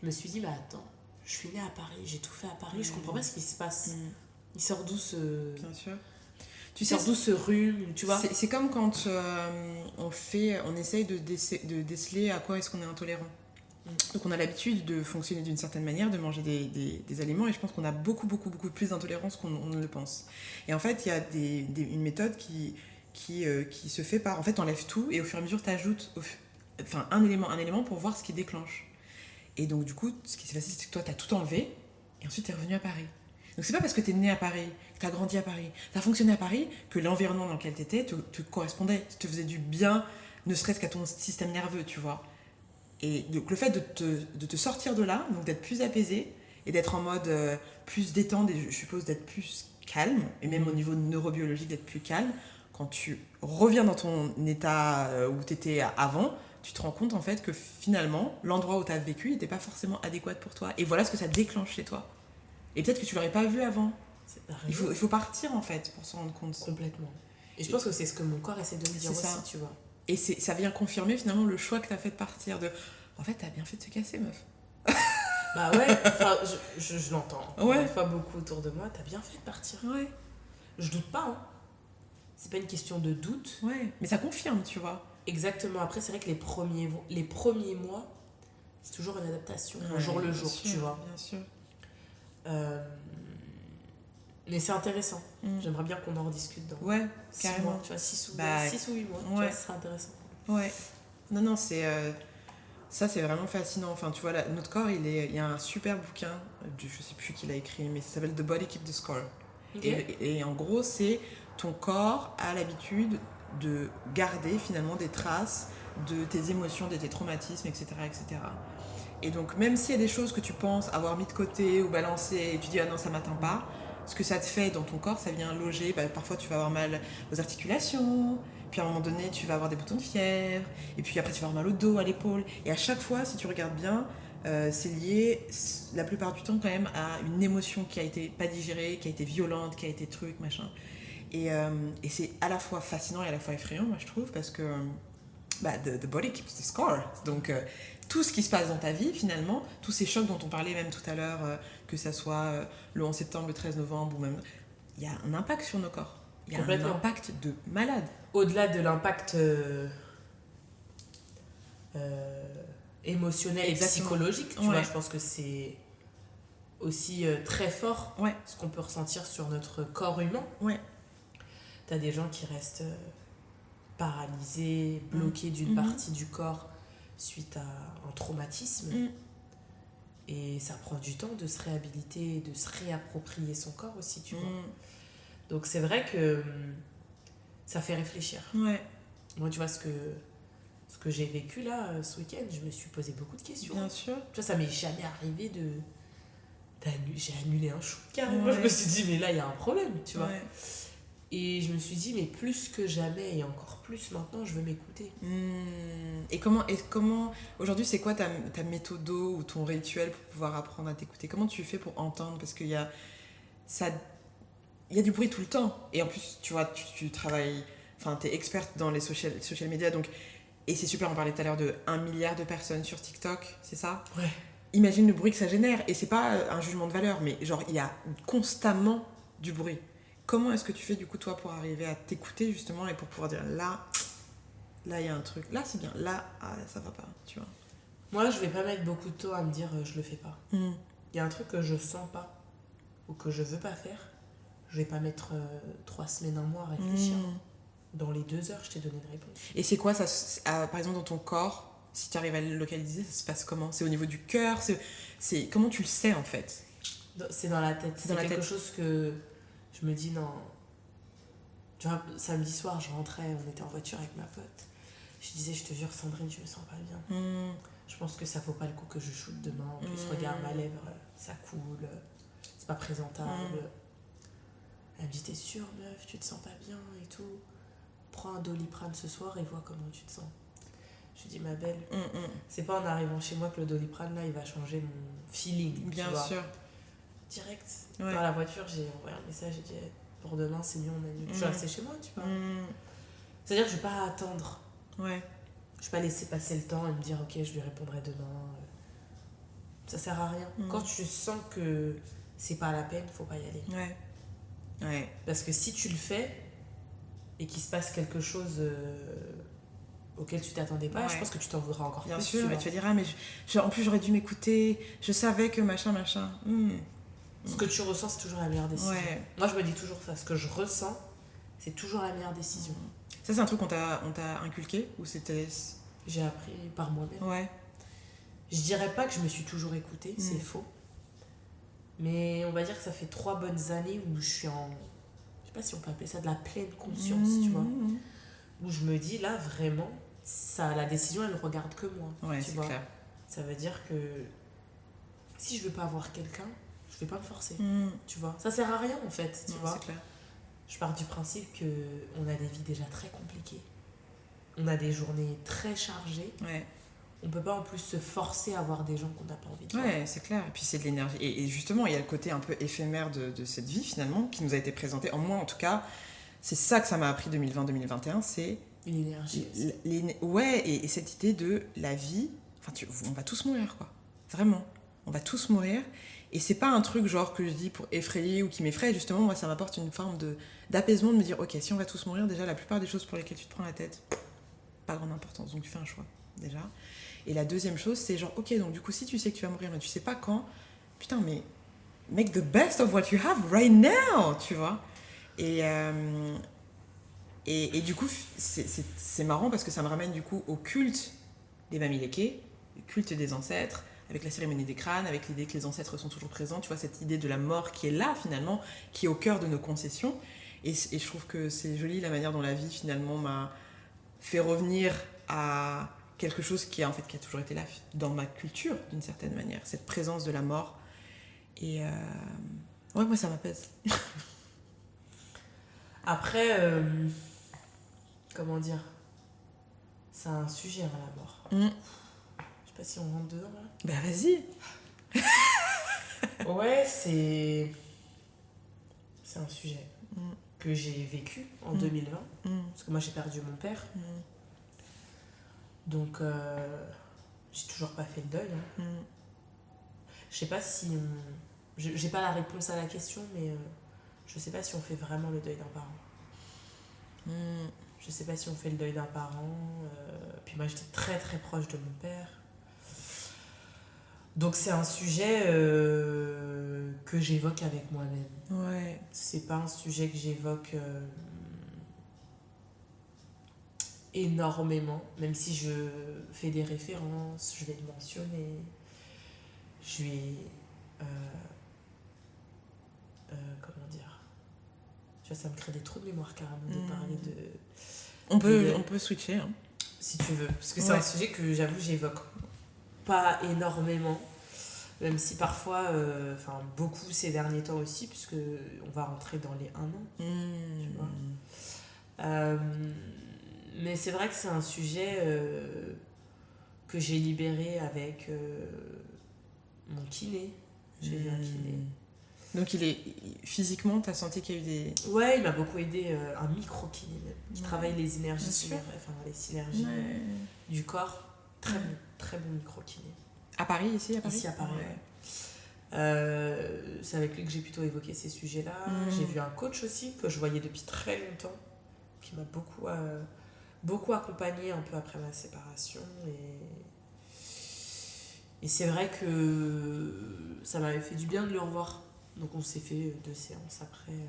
je me suis dit, attends, je suis née à Paris, j'ai tout fait à Paris, je comprends pas ce qui se passe. Il sort d'où ce... Bien sûr. Tu sors d'où ce rhume, tu vois? C'est comme quand on essaye de déceler à quoi est-ce qu'on est intolérant. Donc on a l'habitude de fonctionner d'une certaine manière, de manger des aliments, et je pense qu'on a beaucoup plus d'intolérance qu'on ne le pense. Et en fait, il y a une méthode qui se fait par... En fait, t'enlèves tout, et au fur et à mesure, t'ajoutes un élément pour voir ce qui déclenche. Et donc du coup, ce qui s'est passé, c'est que toi, t'as tout enlevé, et ensuite t'es revenu à Paris. Donc c'est pas parce que t'es né à Paris, que t'as grandi à Paris, t'as fonctionné à Paris, que l'environnement dans lequel t'étais te correspondait, te faisait du bien, ne serait-ce qu'à ton système nerveux, tu vois. Et donc le fait de te sortir de là, donc d'être plus apaisé, et d'être en mode plus détente, et je suppose d'être plus calme, et même au niveau neurobiologique d'être plus calme, quand tu reviens dans ton état où t'étais avant, tu te rends compte en fait que finalement, l'endroit où t'as vécu n'était pas forcément adéquat pour toi. Et voilà ce que ça déclenche chez toi. Et peut-être que tu l'aurais pas vu avant. Il faut partir en fait pour s'en rendre compte. Complètement. Et je pense que c'est ce que mon corps essaie de me dire aussi, tu vois. Et ça vient confirmer finalement le choix que t'as fait de partir. En fait, t'as bien fait de te casser, meuf. Bah ouais, enfin, je l'entends. Ouais. Une fois beaucoup autour de moi, t'as bien fait de partir. Ouais. Je doute pas, hein. C'est pas une question de doute. Ouais, mais ça confirme, tu vois. Exactement. Après, c'est vrai que les premiers mois, c'est toujours une adaptation, au Ouais, jour le bien jour, sûr, tu vois. Bien sûr. Mais c'est intéressant. J'aimerais bien qu'on en rediscute dans Ouais, 6 carrément. mois, tu vois, 6 ou 8 mois, tu vois, ce serait intéressant. Ouais. Non, c'est... ça, c'est vraiment fascinant. Enfin, tu vois, là, notre corps, il y a un super bouquin, je sais plus qui l'a écrit, mais ça s'appelle The Body Keeps the Score. Okay. Et en gros, c'est ton corps a l'habitude de garder finalement des traces de tes émotions, de tes traumatismes, etc., etc. Et donc, même s'il y a des choses que tu penses avoir mis de côté ou balancées, et tu dis, ah non, ça m'atteint pas, ce que ça te fait dans ton corps, ça vient loger. Bah, parfois, tu vas avoir mal aux articulations, puis à un moment donné, tu vas avoir des boutons de fièvre, et puis après, tu vas avoir mal au dos, à l'épaule. Et à chaque fois, si tu regardes bien, c'est lié la plupart du temps quand même à une émotion qui a été pas digérée, qui a été violente, qui a été truc, machin. Et c'est à la fois fascinant et à la fois effrayant, moi je trouve, parce que the body keeps the score. Donc tout ce qui se passe dans ta vie finalement, tous ces chocs dont on parlait même tout à l'heure, que ça soit le 11 septembre, le 13 novembre, ou même, il y a un impact sur nos corps. Il y a un impact de malade. Au-delà de l'impact émotionnel et psychologique, tu vois, je pense que c'est aussi très fort ce qu'on peut ressentir sur notre corps humain. Ouais. T'as des gens qui restent paralysés, bloqués d'une partie du corps suite à un traumatisme. Et ça prend du temps de se réhabiliter, de se réapproprier son corps aussi, tu vois. Donc c'est vrai que ça fait réfléchir. Ouais. Moi, tu vois, ce que j'ai vécu là, ce week-end, je me suis posé beaucoup de questions. Bien sûr. Tu vois, ça m'est jamais arrivé j'ai annulé un shoot carrément. Ouais. Je me suis dit, mais là, il y a un problème, tu vois. Ouais. Et je me suis dit, mais plus que jamais, et encore plus maintenant, je veux m'écouter. Et comment aujourd'hui, c'est quoi ta méthode ou ton rituel pour pouvoir apprendre à t'écouter? Comment tu fais pour entendre? Parce qu'il y a du bruit tout le temps. Et en plus, tu vois, tu travailles, enfin, t'es experte dans les social media, donc, et c'est super, on parlait tout à l'heure de 1 milliard de personnes sur TikTok, c'est ça? Ouais. Imagine le bruit que ça génère, et c'est pas un jugement de valeur, mais genre, il y a constamment du bruit. Comment est-ce que tu fais du coup toi pour arriver à t'écouter justement et pour pouvoir dire là il y a un truc, là c'est bien, là ça va pas, tu vois? Moi je vais pas mettre beaucoup de temps à me dire je le fais pas. Il y a un truc que je sens pas ou que je veux pas faire, je vais pas mettre 3 semaines, 1 mois à réfléchir. Dans les 2 heures je t'ai donné une réponse. Et c'est quoi ça, par exemple dans ton corps, si tu arrives à le localiser, ça se passe comment? C'est au niveau du cœur, c'est comment tu le sais en fait? C'est dans la tête, c'est quelque chose que je me dis non. Tu vois, samedi soir, je rentrais, on était en voiture avec ma pote. Je disais, je te jure, Sandrine, je me sens pas bien. Je pense que ça vaut pas le coup que je shoote demain. En plus, regarde ma lèvre, ça coule, c'est pas présentable. Elle me dit, t'es sûre, meuf, tu te sens pas bien et tout. Prends un Doliprane ce soir et vois comment tu te sens. Je lui dis, ma belle, c'est pas en arrivant chez moi que le Doliprane, là, il va changer mon feeling. Bien sûr. Direct. Dans la voiture, j'ai envoyé un message, j'ai dit pour demain c'est mieux, on annule. Je suis restée chez moi, tu vois. C'est-à-dire que je vais pas attendre. Ouais. Je vais pas laisser passer le temps et me dire ok, je lui répondrai demain. Ça sert à rien. Quand tu sens que c'est pas la peine, faut pas y aller. Ouais. Parce que si tu le fais et qu'il se passe quelque chose auquel tu t'attendais pas, je pense que tu t'en voudras encore plus. Bien sûr, tu vas dire mais en plus j'aurais dû m'écouter, je savais que machin. Ce que tu ressens, c'est toujours la meilleure décision. Moi, je me dis toujours ça. Ce que je ressens, c'est toujours la meilleure décision. Ça, c'est un truc qu'on t'a inculqué ou c'était... J'ai appris par moi-même. Ouais. Je dirais pas que je me suis toujours écoutée, c'est faux. Mais on va dire que ça fait 3 bonnes années où je suis en... Je sais pas si on peut appeler ça de la pleine conscience, tu vois. Où je me dis, là, vraiment, la décision, elle ne regarde que moi. Ouais, c'est clair. Ça veut dire que si je veux pas avoir quelqu'un, je vais pas me forcer, tu vois. Ça sert à rien en fait, tu vois. C'est clair. Je pars du principe qu'on a des vies déjà très compliquées. On a des journées très chargées. Ouais. On peut pas en plus se forcer à voir des gens qu'on n'a pas envie de voir. Ouais, c'est clair. Et puis c'est de l'énergie. Et justement, il y a le côté un peu éphémère de cette vie finalement qui nous a été présentée. En moi en tout cas, c'est ça que ça m'a appris 2020-2021, c'est... Une énergie. Ouais, et cette idée de la vie, enfin, on va tous mourir quoi. Vraiment. on va tous mourir. Et c'est pas un truc genre que je dis pour effrayer ou qui m'effraie. Justement, moi, ça m'apporte une forme d'apaisement de me dire, ok, si on va tous mourir, déjà, la plupart des choses pour lesquelles tu te prends la tête, pas grande importance. Donc, tu fais un choix, déjà. Et la deuxième chose, c'est genre, ok, donc du coup, si tu sais que tu vas mourir, mais tu sais pas quand, putain, mais make the best of what you have right now, tu vois. Et, et du coup, c'est marrant parce que ça me ramène du coup au culte des Bamileke, le culte des ancêtres, avec la cérémonie des crânes, avec l'idée que les ancêtres sont toujours présents, tu vois, cette idée de la mort qui est là finalement, qui est au cœur de nos concessions. Et je trouve que c'est joli la manière dont la vie finalement m'a fait revenir à quelque chose qui a, en fait, qui a toujours été là dans ma culture d'une certaine manière, cette présence de la mort. Et ouais, moi ça m'apaise. Après, comment dire, c'est un sujet, hein, la mort. Je sais pas si on rentre dedans là. Bah vas-y. Ouais, c'est un sujet que j'ai vécu en 2020. Parce que moi j'ai perdu mon père. Donc j'ai toujours pas fait le deuil. Hein. Je sais pas si j'ai pas la réponse à la question, mais je sais pas si on fait vraiment le deuil d'un parent. Je sais pas si on fait le deuil d'un parent. Puis moi j'étais très très proche de mon père. Donc c'est un sujet que j'évoque avec moi-même. Ouais. C'est pas un sujet que j'évoque énormément, même si je fais des références, je vais le mentionner. Je vais... comment dire, tu vois, ça me crée des trous de mémoire carrément de parler de... On peut switcher. Hein. Si tu veux, parce que c'est un sujet que j'avoue j'évoque pas énormément, même si parfois, beaucoup ces derniers temps aussi, puisque on va rentrer dans les 1 an, tu vois. Mais c'est vrai que c'est un sujet que j'ai libéré avec mon kiné. J'ai eu un kiné. Donc physiquement, t'as senti qu'il y a eu des... Ouais, il m'a beaucoup aidé, un micro-kiné même, qui travaille les énergies, les synergies du corps. Très bon micro-kiné. À Paris, ici à Paris. Ici à Paris, c'est avec lui que j'ai plutôt évoqué ces sujets-là. J'ai vu un coach aussi, que je voyais depuis très longtemps, qui m'a beaucoup accompagnée un peu après ma séparation. Et c'est vrai que ça m'avait fait du bien de le revoir. Donc on s'est fait 2 séances après.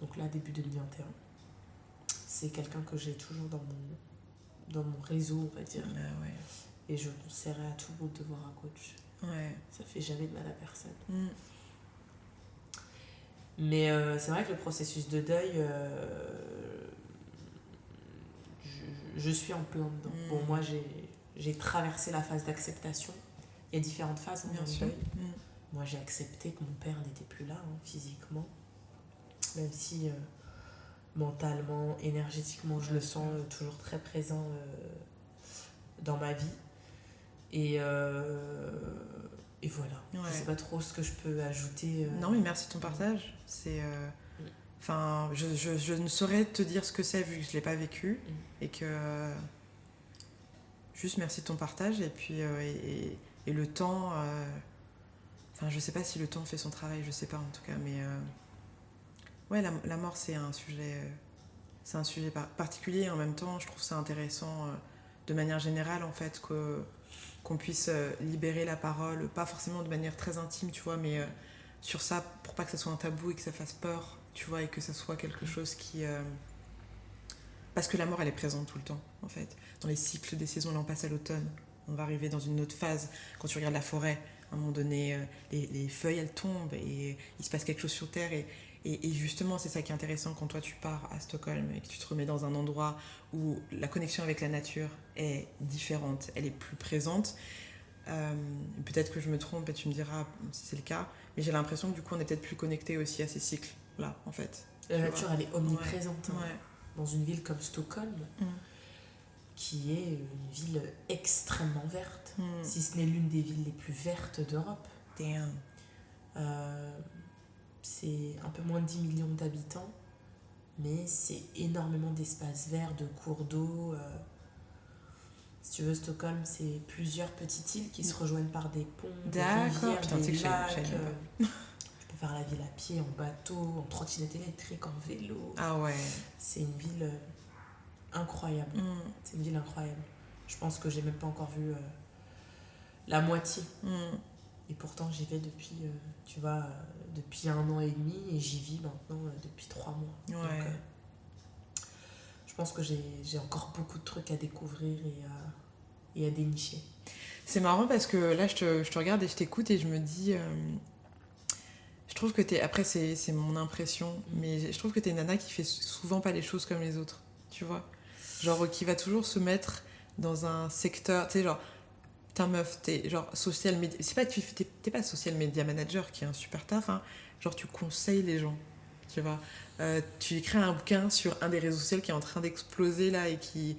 Donc là, début 2021. C'est quelqu'un que j'ai toujours dans mon réseau, on va dire. Ah ouais. Et je conseillerais à tout le monde de voir un coach. Ouais. Ça fait jamais de mal à personne. Mais c'est vrai que le processus de deuil, je suis en plein dedans. Bon, moi, j'ai traversé la phase d'acceptation. Il y a différentes phases dans le deuil. Moi, j'ai accepté que mon père n'était plus là, hein, physiquement. Même si mentalement, énergétiquement, je le sens toujours très présent dans ma vie. Et voilà. Ouais. Je sais pas trop ce que je peux ajouter. Non, mais merci de ton partage. C'est... Enfin, je ne saurais te dire ce que c'est vu que je ne l'ai pas vécu. Et que... juste merci de ton partage. Et puis... et le temps... Enfin, je sais pas si le temps fait son travail, je sais pas en tout cas. Mais... ouais, la mort, c'est un sujet... c'est un sujet particulier. Et en même temps, je trouve ça intéressant... de manière générale, en fait, qu'on puisse libérer la parole, pas forcément de manière très intime, tu vois, mais sur ça, pour pas que ça soit un tabou et que ça fasse peur, tu vois, et que ça soit quelque chose qui... parce que la mort, elle est présente tout le temps, en fait. Dans les cycles des saisons, là, on passe à l'automne, on va arriver dans une autre phase. Quand tu regardes la forêt, à un moment donné, les feuilles, elles tombent, et il se passe quelque chose sur Terre, et justement, c'est ça qui est intéressant quand toi tu pars à Stockholm et que tu te remets dans un endroit où la connexion avec la nature est différente, elle est plus présente. Peut-être que je me trompe et tu me diras si c'est le cas, mais j'ai l'impression que du coup on est peut-être plus connecté aussi à ces cycles-là, en fait. La nature, elle est omniprésente. Ouais. Dans une ville comme Stockholm, qui est une ville extrêmement verte, si ce n'est l'une des villes les plus vertes d'Europe. Damn. C'est un peu moins de 10 millions d'habitants, mais c'est énormément d'espaces verts, de cours d'eau. Si tu veux, Stockholm, c'est plusieurs petites îles qui se rejoignent par des ponts, des D'accord, rivières, putain, des tu sais que je lacs. savais pas. Tu peux faire la ville à pied, en bateau, en trottinette électrique, en vélo. Ah ouais. C'est une ville incroyable. C'est une ville incroyable. Je pense que j'ai même pas encore vu la moitié. Et pourtant, j'y vais depuis, tu vois, depuis 1 an et demi et j'y vis maintenant depuis 3 mois. Ouais. Donc, je pense que j'ai encore beaucoup de trucs à découvrir et à dénicher. C'est marrant parce que là, je te regarde et je t'écoute et je me dis... je trouve que t'es... Après, c'est mon impression, mais je trouve que t'es une nana qui fait souvent pas les choses comme les autres, tu vois. Genre, qui va toujours se mettre dans un secteur... Tu sais, genre, t'es un meuf, t'es genre social media... C'est pas que t'es pas social media manager qui est un super taf, hein. Genre, tu conseilles les gens, tu vois. Tu écris un bouquin sur un des réseaux sociaux qui est en train d'exploser, là, et qui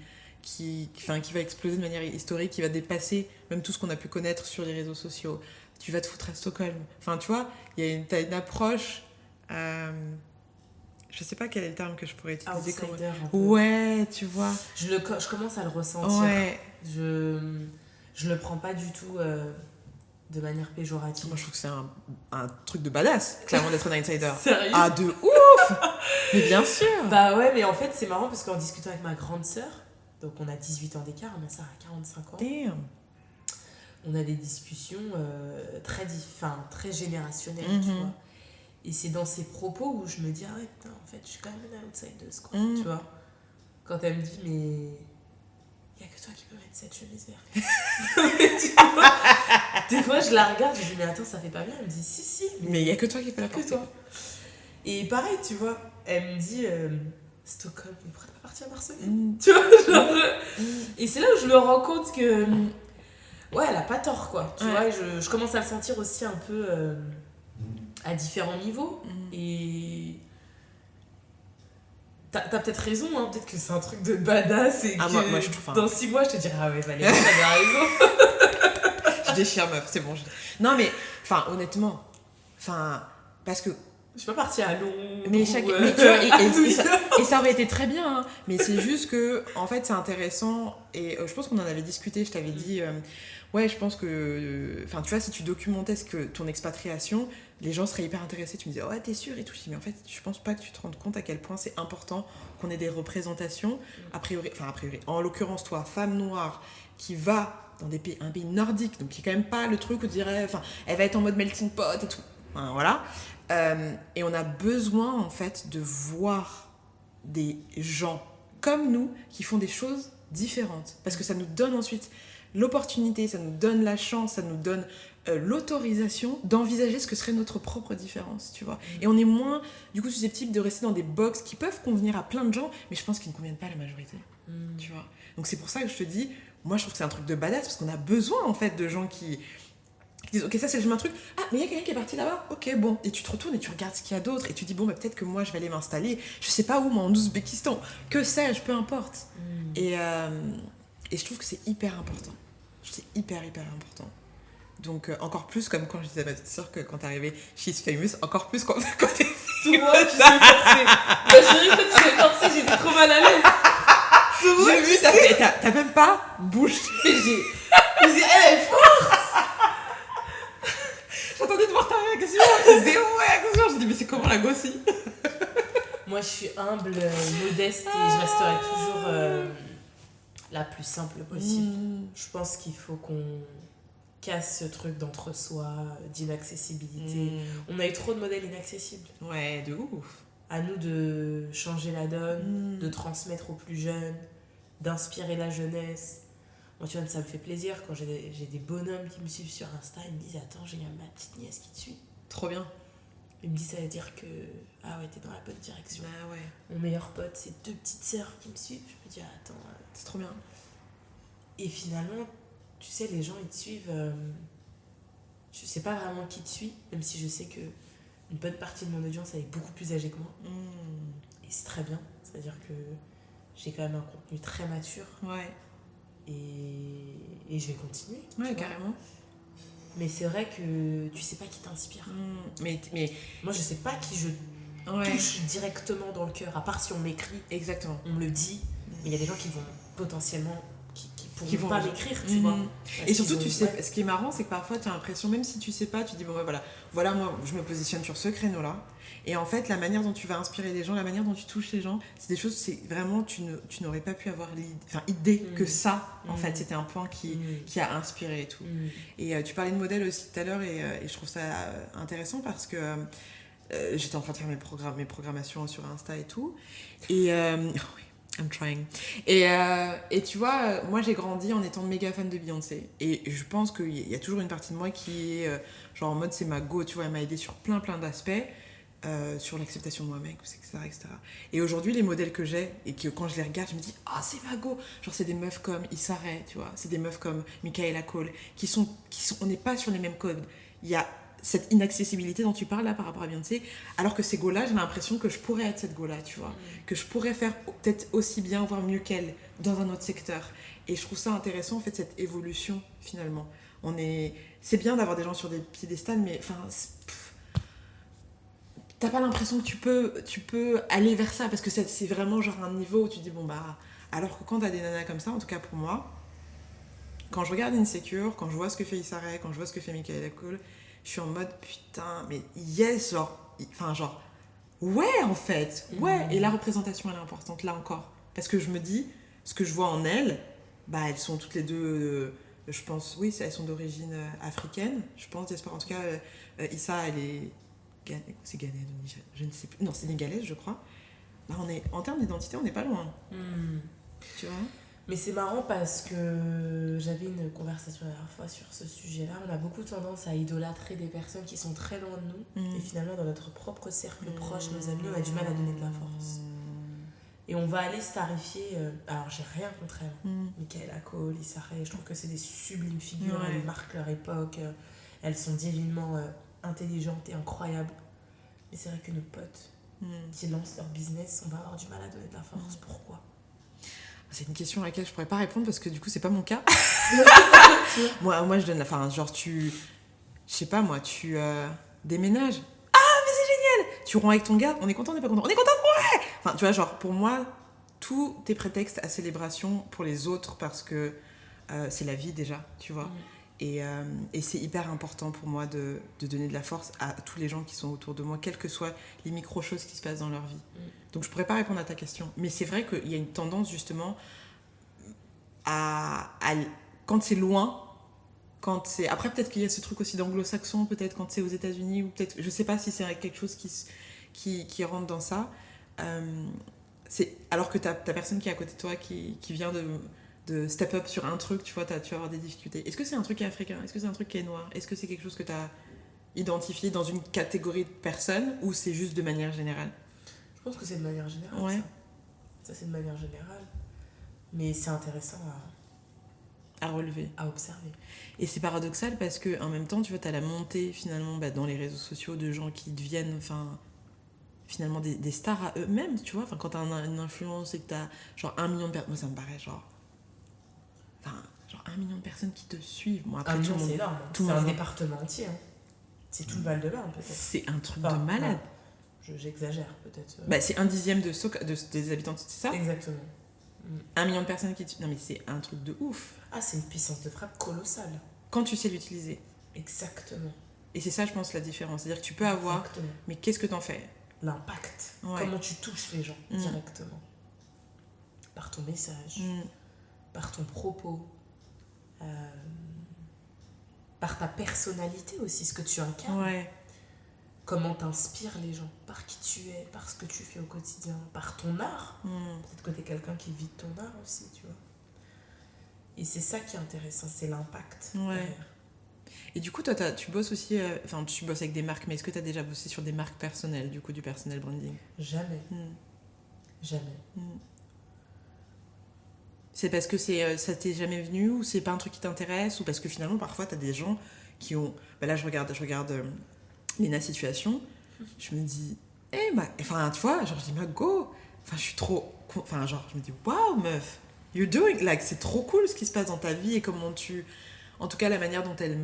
va exploser de manière historique, qui va dépasser même tout ce qu'on a pu connaître sur les réseaux sociaux. Tu vas te foutre à Stockholm. Enfin, tu vois, t'as une approche... je sais pas quel est le terme que je pourrais utiliser. Outsider, ouais, tu vois. Je commence à le ressentir. Ouais. Je le prends pas du tout de manière péjorative. Moi, je trouve que c'est un truc de badass, clairement, d'être un outsider. Sérieux ? Ah, de ouf. Mais bien sûr. Bah ouais, mais en fait, c'est marrant parce qu'en discutant avec ma grande sœur, donc on a 18 ans d'écart, ma sœur a 45 ans. Damn. On a des discussions très générationnelles, tu vois. Et c'est dans ces propos où je me dis, ah ouais, putain, en fait, je suis quand même une outsideuse, quoi, tu vois. Quand elle me dit, mais il n'y a que toi qui peux mettre cette chemise verte. Tu vois, des fois, je la regarde, je dis, mais attends, ça fait pas bien. Elle me dit, si, mais il n'y a que toi qui peux la que porter. toi. Et pareil, tu vois, elle me dit, Stockholm, mais pourquoi t'es pas partie à Barcelone tu vois, genre, et c'est là où je me rends compte que, ouais, elle a pas tort, quoi. Tu vois, et je commence à le sentir aussi un peu à différents niveaux. Et t'as peut-être raison, hein, peut-être que c'est un truc de badass et que moi, je trouve, dans 6 mois, je te dirai, ah ouais, Valérie, t'avais raison. Je déchire, meuf, c'est bon. Non, mais, enfin, honnêtement, parce que... Je suis pas partie à Londres. Mais, tu vois, et ça aurait été très bien, hein, mais c'est juste que, en fait, c'est intéressant, et je pense qu'on en avait discuté, je t'avais dit, ouais, je pense que, enfin, tu vois, si tu documentais ton expatriation, les gens seraient hyper intéressés, tu me disais, ouais, t'es sûre et tout, mais en fait, je pense pas que tu te rendes compte à quel point c'est important qu'on ait des représentations, a priori, en l'occurrence, toi, femme noire, qui va dans un pays nordique, donc qui est quand même pas le truc où tu dirais, enfin, elle va être en mode melting pot et tout, enfin, voilà. Et on a besoin en fait de voir des gens comme nous qui font des choses différentes parce que ça nous donne ensuite l'opportunité, ça nous donne la chance, ça nous donne l'autorisation d'envisager ce que serait notre propre différence, tu vois. Et on est moins du coup susceptible de rester dans des boxes qui peuvent convenir à plein de gens, mais je pense qu'ils ne conviennent pas à la majorité, tu vois. Donc c'est pour ça que je te dis, moi je trouve que c'est un truc de badass parce qu'on a besoin en fait de gens qui disent, ok, ça c'est le chemin truc, ah mais il y a quelqu'un qui est parti là-bas, ok, bon, et tu te retournes et tu regardes ce qu'il y a d'autre et tu dis, bon, bah peut-être que moi je vais aller m'installer, je sais pas où, moi en Ouzbékistan, que sais-je, peu importe. Et je trouve que c'est hyper important, c'est hyper important. Donc encore plus comme quand je disais à ma petite soeur que quand t'es arrivée she's famous, encore plus quand t'es toi tu sais forcer. Bah chérie, toi tu sais forcer, j'étais trop mal à l'aise. J'ai vu, t'as même pas bougé. J'ai dit, elle est forte. J'attendais de voir ta réaction, zéro réaction. J'ai dit, mais c'est comment la gossie? Moi, je suis humble, modeste et je resterai toujours la plus simple possible. Je pense qu'il faut qu'on casse ce truc d'entre-soi, d'inaccessibilité. On a eu trop de modèles inaccessibles. Ouais, de ouf. À nous de changer la donne, de transmettre aux plus jeunes, d'inspirer la jeunesse. Moi, tu vois, ça me fait plaisir quand j'ai des bonhommes qui me suivent sur Insta. Ils me disent, attends, j'ai ma petite nièce qui te suit. Trop bien. Ils me disent, ça veut dire que, ah ouais, t'es dans la bonne direction. Bah ouais. Mon meilleur pote, c'est 2 petites sœurs qui me suivent. Je me dis, attends. C'est trop bien. Et finalement, tu sais, les gens, ils te suivent. Je sais pas vraiment qui te suit, même si je sais que une bonne partie de mon audience elle est beaucoup plus âgée que moi. Et c'est très bien. C'est-à-dire que j'ai quand même un contenu très mature. Ouais. Et je vais continuer. Ouais, carrément. Mais c'est vrai que tu sais pas qui t'inspire. Mais moi, je sais pas qui je touche directement dans le cœur, à part si on m'écrit. Exactement. On me le dit. Mais il y a des gens qui vont potentiellement qui pourront pas m'écrire, tu vois. Et surtout, tu sais, ce qui est marrant, c'est que parfois, tu as l'impression, même si tu sais pas, tu dis, bon, voilà, moi, je me positionne sur ce créneau-là. Et en fait, la manière dont tu vas inspirer les gens, la manière dont tu touches les gens, c'est des choses, c'est vraiment, tu n'aurais pas pu avoir idée que ça, en fait, c'était un point qui a inspiré et tout. Et tu parlais de modèle aussi tout à l'heure, et je trouve ça intéressant parce que j'étais en train de faire mes programmations sur Insta et tout. Et I'm trying. Et tu vois, moi j'ai grandi en étant méga fan de Beyoncé. Et je pense qu'il y a toujours une partie de moi qui est genre en mode c'est ma go, tu vois, elle m'a aidé sur plein d'aspects, sur l'acceptation de moi-même, etc., etc. Et aujourd'hui, les modèles que j'ai, et que quand je les regarde, je me dis, ah, c'est ma go. Genre, c'est des meufs comme Issa Rae, tu vois, c'est des meufs comme Michaela Cole, qui sont, on n'est pas sur les mêmes codes. Il y a cette inaccessibilité dont tu parles là par rapport à Beyoncé, alors que ces go-là, j'ai l'impression que je pourrais être cette go-là, tu vois, que je pourrais faire peut-être aussi bien, voire mieux qu'elle, dans un autre secteur. Et je trouve ça intéressant, en fait, cette évolution, finalement. C'est bien d'avoir des gens sur des piédestals, mais enfin, t'as pas l'impression que tu peux aller vers ça, parce que c'est vraiment genre un niveau où tu dis, bon bah, alors que quand t'as des nanas comme ça, en tout cas pour moi, quand je regarde Insecure, quand je vois ce que fait Issa Rae, quand je vois ce que fait Michaela Cole, je suis en mode putain, mais yes, genre, ouais en fait, ouais. Et la représentation elle est importante là encore, parce que je me dis, ce que je vois en elles, bah elles sont toutes les deux, je pense, oui, elles sont d'origine africaine, je pense, j'espère, en tout cas, Issa elle est, c'est ghanéenne, je ne sais plus, non c'est négalaise je crois. Là en termes d'identité on n'est pas loin, tu vois. Mais c'est marrant parce que j'avais une conversation la dernière fois sur ce sujet-là. On a beaucoup tendance à idolâtrer des personnes qui sont très loin de nous. Et finalement, dans notre propre cercle proche, nos amis, on a du mal à donner de la force. Et on va aller starifier... alors, j'ai rien contre elle. Michaela Cole, Issa Rae, je trouve que c'est des sublimes figures. Elles marquent leur époque. Elles sont divinement intelligentes et incroyables. Mais c'est vrai que nos potes qui lancent leur business, on va avoir du mal à donner de la force. Pourquoi ? C'est une question à laquelle je pourrais pas répondre parce que du coup c'est pas mon cas. moi je donne la fin, genre je sais pas moi, tu déménages. Ah mais c'est génial. Tu romps avec ton gars, on est content, on est pas content. On est content, ouais. Enfin tu vois, genre pour moi tout est prétexte à célébration pour les autres parce que c'est la vie déjà, tu vois. Et c'est hyper important pour moi de donner de la force à tous les gens qui sont autour de moi, quelles que soient les micro-choses qui se passent dans leur vie. Donc je pourrais pas répondre à ta question. Mais c'est vrai qu'il y a une tendance justement à quand c'est loin, quand c'est... Après peut-être qu'il y a ce truc aussi d'anglo-saxon, peut-être quand c'est aux États-Unis, ou peut-être... Je sais pas si c'est quelque chose qui rentre dans ça. Alors que t'as personne qui est à côté de toi, qui vient de step up sur un truc, tu vois, tu vas avoir des difficultés. Est-ce que c'est un truc qui est africain ? Est-ce que c'est un truc qui est noir ? Est-ce que c'est quelque chose que tu as identifié dans une catégorie de personnes ou c'est juste de manière générale ? Je pense que c'est de manière générale, ouais. Ça c'est de manière générale. Mais c'est intéressant à relever, à observer. Et c'est paradoxal parce qu'en même temps, tu vois, tu as la montée finalement dans les réseaux sociaux de gens qui deviennent finalement des stars à eux-mêmes, tu vois. Quand tu as une influence et que tu as genre 1 million de personnes, moi ça me paraît genre 1 million de personnes qui te suivent. Bon, après, 1 million, c'est énorme. C'est un département entier. C'est tout le Val-de-Marne, peut-être. C'est un truc de malade. J'exagère, peut-être. C'est 1/10 des habitants, c'est ça ? Exactement. 1 million de personnes qui te suivent. Non, mais c'est un truc de ouf. Ah, c'est une puissance de frappe colossale. Quand tu sais l'utiliser. Exactement. Et c'est ça, je pense, la différence. C'est-à-dire que tu peux avoir... Exactement. Mais qu'est-ce que t'en fais ? L'impact. Ouais. Comment tu touches les gens directement. Par ton message. Par ton propos. Par ta personnalité aussi, ce que tu incarnes. Ouais. Comment t'inspires les gens, par qui tu es, par ce que tu fais au quotidien, par ton art. Peut-être que t'es quelqu'un qui vit de ton art aussi, tu vois. Et c'est ça qui est intéressant, c'est l'impact. Ouais. Derrière. Et du coup, toi, tu bosses aussi... tu bosses avec des marques, mais est-ce que t'as déjà bossé sur des marques personnelles, du coup, du personal branding ? Jamais. Jamais. C'est parce que ça t'est jamais venu, ou c'est pas un truc qui t'intéresse, ou parce que finalement, parfois, t'as des gens qui ont... là, je regarde Lena Situation, je me dis... tu vois, genre, je dis, ma go. Je suis trop... je me dis, waouh, meuf, you're doing... c'est trop cool ce qui se passe dans ta vie et comment tu... En tout cas, la manière dont elle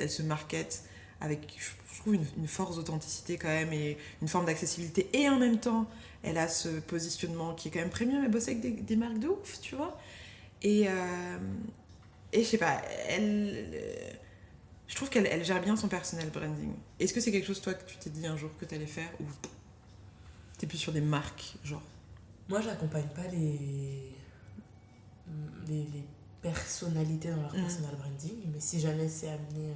se market avec, je trouve, une force d'authenticité quand même et une forme d'accessibilité. Et en même temps, elle a ce positionnement qui est quand même premium. Elle bosse avec des marques de ouf, tu vois. Et je sais pas, je trouve qu'elle gère bien son personal branding. Est-ce que c'est quelque chose, toi, que tu t'es dit un jour que t'allais faire, ou t'es plus sur des marques, genre? Moi, j'accompagne pas les personnalités dans leur personal branding, mais si jamais c'est amené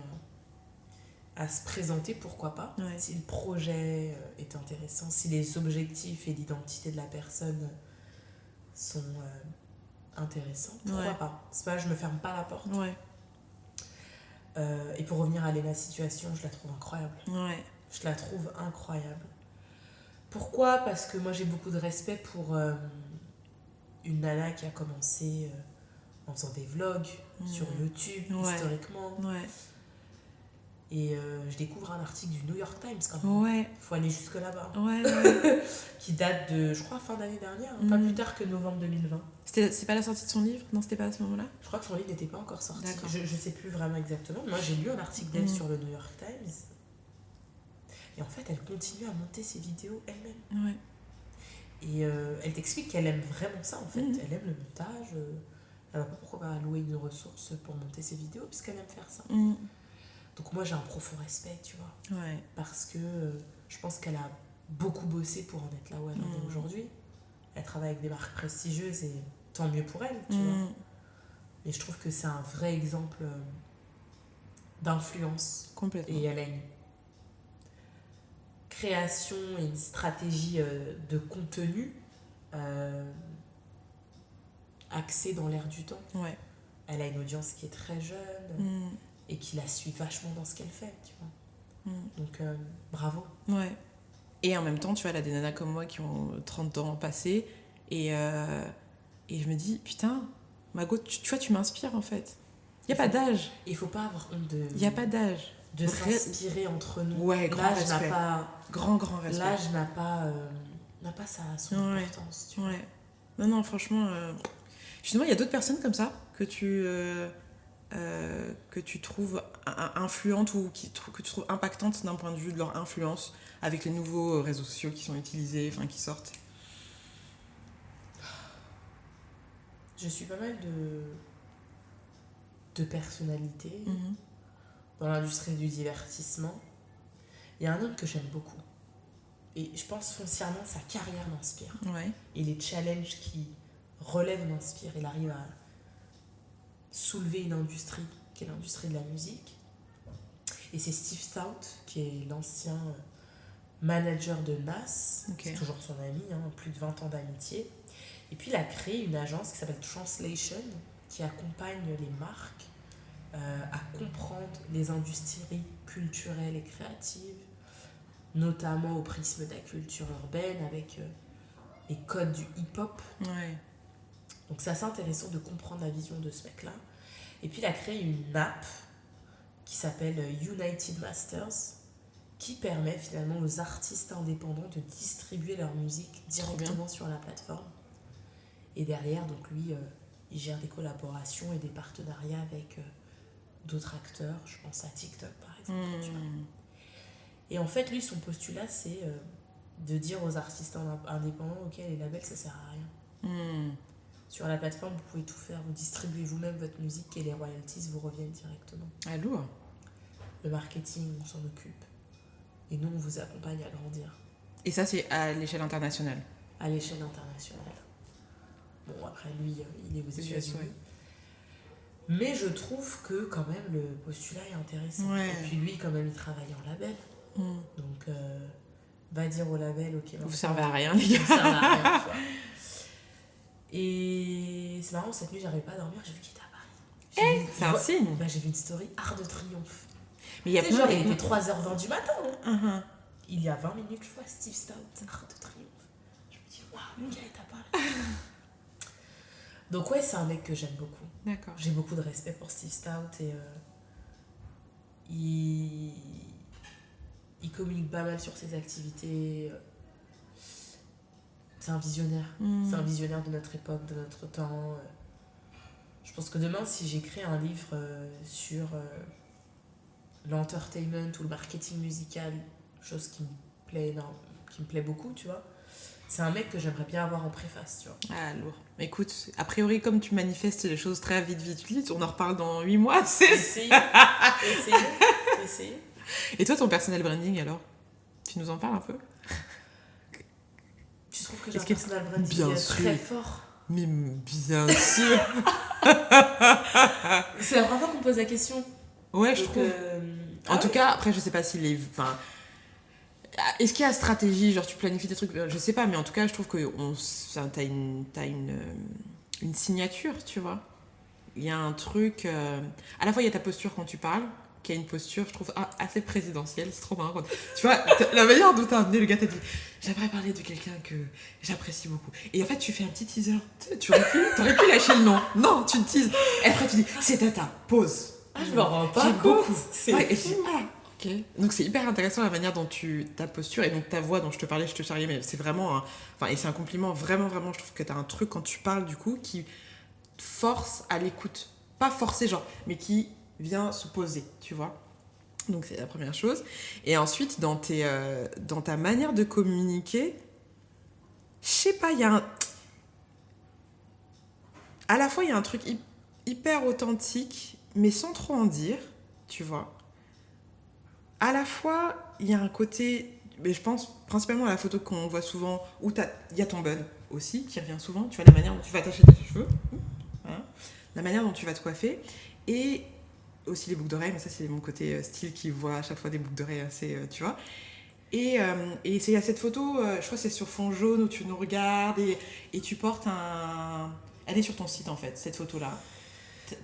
à se présenter, pourquoi pas. Ouais. Si le projet est intéressant, si les objectifs et l'identité de la personne sont intéressants, pourquoi pas. C'est pas, je me ferme pas la porte. Ouais. Et pour revenir à Léna Situation, je la trouve incroyable. Ouais. Je la trouve incroyable. Pourquoi ? Parce que moi j'ai beaucoup de respect pour une nana qui a commencé en faisant des vlogs sur YouTube, historiquement. Ouais. Et je découvre un article du New York Times quand même. Ouais. Faut aller jusque là-bas. Ouais. Qui date de, je crois, fin d'année dernière, pas plus tard que novembre 2020. C'est pas la sortie de son livre ? Non, c'était pas à ce moment-là ? Je crois que son livre n'était pas encore sorti. D'accord. Je sais plus vraiment exactement. Moi j'ai lu un article d'elle sur le New York Times. Et en fait, elle continue à monter ses vidéos elle-même. Ouais. Et elle t'explique qu'elle aime vraiment ça en fait. Elle aime le montage. Elle va pas pourquoi louer une ressource pour monter ses vidéos, puisqu'elle aime faire ça. Donc moi j'ai un profond respect, tu vois. Ouais. Parce que je pense qu'elle a beaucoup bossé pour en être là où elle en est aujourd'hui. Elle travaille avec des marques prestigieuses et tant mieux pour elle, tu vois. Mais je trouve que c'est un vrai exemple d'influence. Complètement. Et elle a une création et une stratégie de contenu axée dans l'air du temps. Ouais. Elle a une audience qui est très jeune et qui la suit vachement dans ce qu'elle fait, tu vois. Donc, bravo. Ouais. Et en même temps, tu vois, elle a des nanas comme moi qui ont 30 ans passés et je me dis, putain, Margot, tu vois, tu m'inspires en fait. Il n'y a pas d'âge. Il ne faut pas avoir honte de... Il n'y a pas d'âge. De s'inspirer entre nous. Ouais, grand respect. Grand respect. L'âge n'a pas son importance. Tu vois. Ouais. Non, franchement... Justement, il y a d'autres personnes comme ça que tu trouves influentes ou que tu trouves impactantes d'un point de vue de leur influence avec les nouveaux réseaux sociaux qui sont utilisés, enfin qui sortent. Je suis pas mal de personnalités dans l'industrie du divertissement. Il y a un homme que j'aime beaucoup. Et je pense foncièrement sa carrière m'inspire. Ouais. Et les challenges qui relèvent m'inspirent. Il arrive à soulever une industrie qui est l'industrie de la musique. Et c'est Steve Stout, qui est l'ancien manager de Nas. Okay. C'est toujours son ami, plus de 20 ans d'amitié. Et puis il a créé une agence qui s'appelle Translation, qui accompagne les marques à comprendre les industries culturelles et créatives, notamment au prisme de la culture urbaine, avec les codes du hip-hop. Ouais. Donc c'est assez intéressant de comprendre la vision de ce mec-là. Et puis il a créé une app qui s'appelle United Masters, qui permet finalement aux artistes indépendants de distribuer leur musique directement sur la plateforme. Et derrière, donc lui, il gère des collaborations et des partenariats avec d'autres acteurs. Je pense à TikTok, par exemple. Tu vois. Et en fait, lui, son postulat, c'est de dire aux artistes indépendants, ok, les labels, ça sert à rien. Sur la plateforme, vous pouvez tout faire. Vous distribuez vous-même votre musique et les royalties vous reviennent directement. Ah, lourd. Le marketing, on s'en occupe. Et nous, on vous accompagne à grandir. Et ça, c'est à l'échelle internationale. À l'échelle internationale. Bon, après, lui, il est aux États-Unis. Ouais. Mais je trouve que, quand même, le postulat est intéressant. Ouais. Et puis lui, quand même, il travaille en label. Donc, va dire au label, ok... Vous servez à rien, les gars. Vous servez à rien, tu vois. Et c'est marrant, cette nuit, j'arrivais pas à dormir, j'ai vu qu'il était à Paris. C'est un signe. Bah, j'ai vu une story, Arc de Triomphe. Mais il y a genre, il était 3h20 du matin. Hein. Il y a 20 minutes, je vois Steve Stout, Arc de Triomphe. Je me dis, waouh, le gars est à Paris. Donc ouais, c'est un mec que j'aime beaucoup. D'accord. J'ai beaucoup de respect pour Steve Stout et il communique pas mal sur ses activités. C'est un visionnaire. C'est un visionnaire de notre époque, de notre temps. Je pense que demain, si j'écris un livre sur l'entertainment ou le marketing musical, chose qui me plaît beaucoup, tu vois, c'est un mec que j'aimerais bien avoir en préface, tu vois. Ah, lourd. Écoute, a priori, comme tu manifestes les choses très vite, on en reparle dans 8 mois, c'est... Essayez. Et toi, ton personal branding, alors? Tu nous en parles un peu? Tu trouves que j'ai un personal branding bien très fort? Mais bien sûr. C'est la première fois qu'on me pose la question. Ouais, je trouve. En tout cas, après, je sais pas s'il est... Enfin, est-ce qu'il y a stratégie, genre tu planifies des trucs, je sais pas, mais en tout cas, je trouve que t'as une signature, tu vois. Il y a un truc... À la fois, il y a ta posture quand tu parles, qui a une posture, je trouve, assez présidentielle, c'est trop marrant. Tu vois, la manière dont t'as amené, le gars t'a dit « J'aimerais parler de quelqu'un que j'apprécie beaucoup. » Et en fait, tu fais un petit teaser. T'aurais pu lâcher le nom. Non, tu te teases. Et après, tu dis « C'est Tata, pause. » Ah, je me rends pas J'aime compte. beaucoup. Ouais, et je dis « Ah, ok. » Donc, c'est hyper intéressant la manière dont ta posture et donc ta voix dont je te parlais, je te charriais, mais c'est vraiment... et c'est un compliment, vraiment, je trouve que t'as un truc quand tu parles, du coup, qui force à l'écoute. Pas forcer, genre, mais qui vient se poser, tu vois. Donc c'est la première chose. Et ensuite, dans ta manière de communiquer, je sais pas, il y a un... À la fois, il y a un truc hyper authentique, mais sans trop en dire, tu vois. À la fois, il y a un côté... Mais je pense principalement à la photo qu'on voit souvent, où il y a ton bun aussi, qui revient souvent. Tu vois la manière dont tu vas attacher tes cheveux. Voilà. La manière dont tu vas te coiffer. Et aussi les boucles d'oreilles, mais ça c'est mon côté style qui voit à chaque fois des boucles d'oreilles assez, tu vois. Et c'est à cette photo, je crois que c'est sur fond jaune où tu nous regardes et tu portes un... Elle est sur ton site en fait, cette photo-là.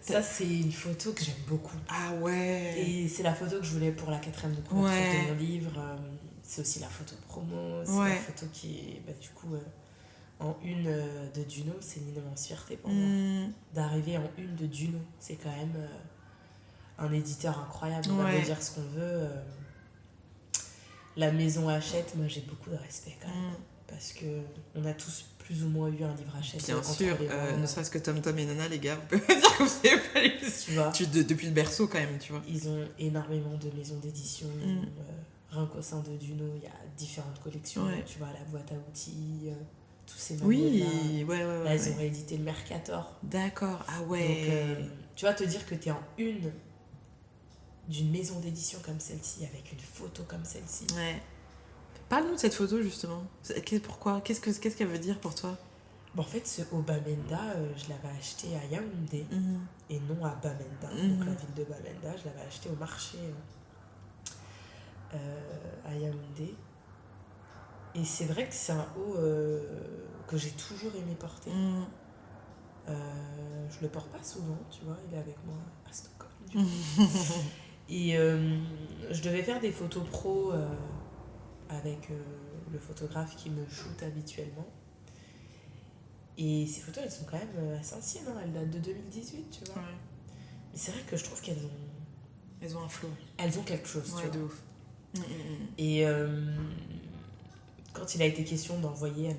Ça, c'est une photo que j'aime beaucoup. Ah ouais. Et c'est la photo que je voulais pour la 4e de couverture de mon livre. C'est aussi la photo promo, c'est la photo qui est du coup en une de Duno. C'est une immense fierté pour moi. D'arriver en une de Duno, c'est quand même... un éditeur incroyable, on va dire ce qu'on veut. La maison Hachette, moi j'ai beaucoup de respect quand même. Parce qu'on a tous plus ou moins eu un livre Hachette. Bien sûr, ne serait-ce que Tom et Nana, les gars, on peut dire que vous savez pas les... Tu vois, depuis le berceau quand même, tu vois. Ils ont énormément de maisons d'édition. Rien qu'au sein de Duno, il y a différentes collections. Tu vois, la boîte à outils, tous ces manuels-là. Là, ils ont réédité le Mercator. D'accord, ah ouais. Donc, tu vois, te dire que t'es en une d'une maison d'édition comme celle-ci, avec une photo comme celle-ci. Ouais. Parle-nous de cette photo, justement. Pourquoi ? Qu'est-ce qu'elle veut dire pour toi ? En fait, ce Bamenda, je l'avais acheté à Yaoundé et non à Bamenda. Donc, la ville de Bamenda, je l'avais acheté au marché à Yaoundé. Et c'est vrai que c'est un haut que j'ai toujours aimé porter. Je le porte pas souvent, tu vois. Il est avec moi à Stockholm, du coup. Et je devais faire des photos pro avec le photographe qui me shoot habituellement. Et ces photos, elles sont quand même assez anciennes, hein. Elles datent de 2018, tu vois. Mais c'est vrai que je trouve qu'elles ont... Elles ont un flow. Elles ont quelque chose, tu vois. De ouf. Et quand il a été question d'envoyer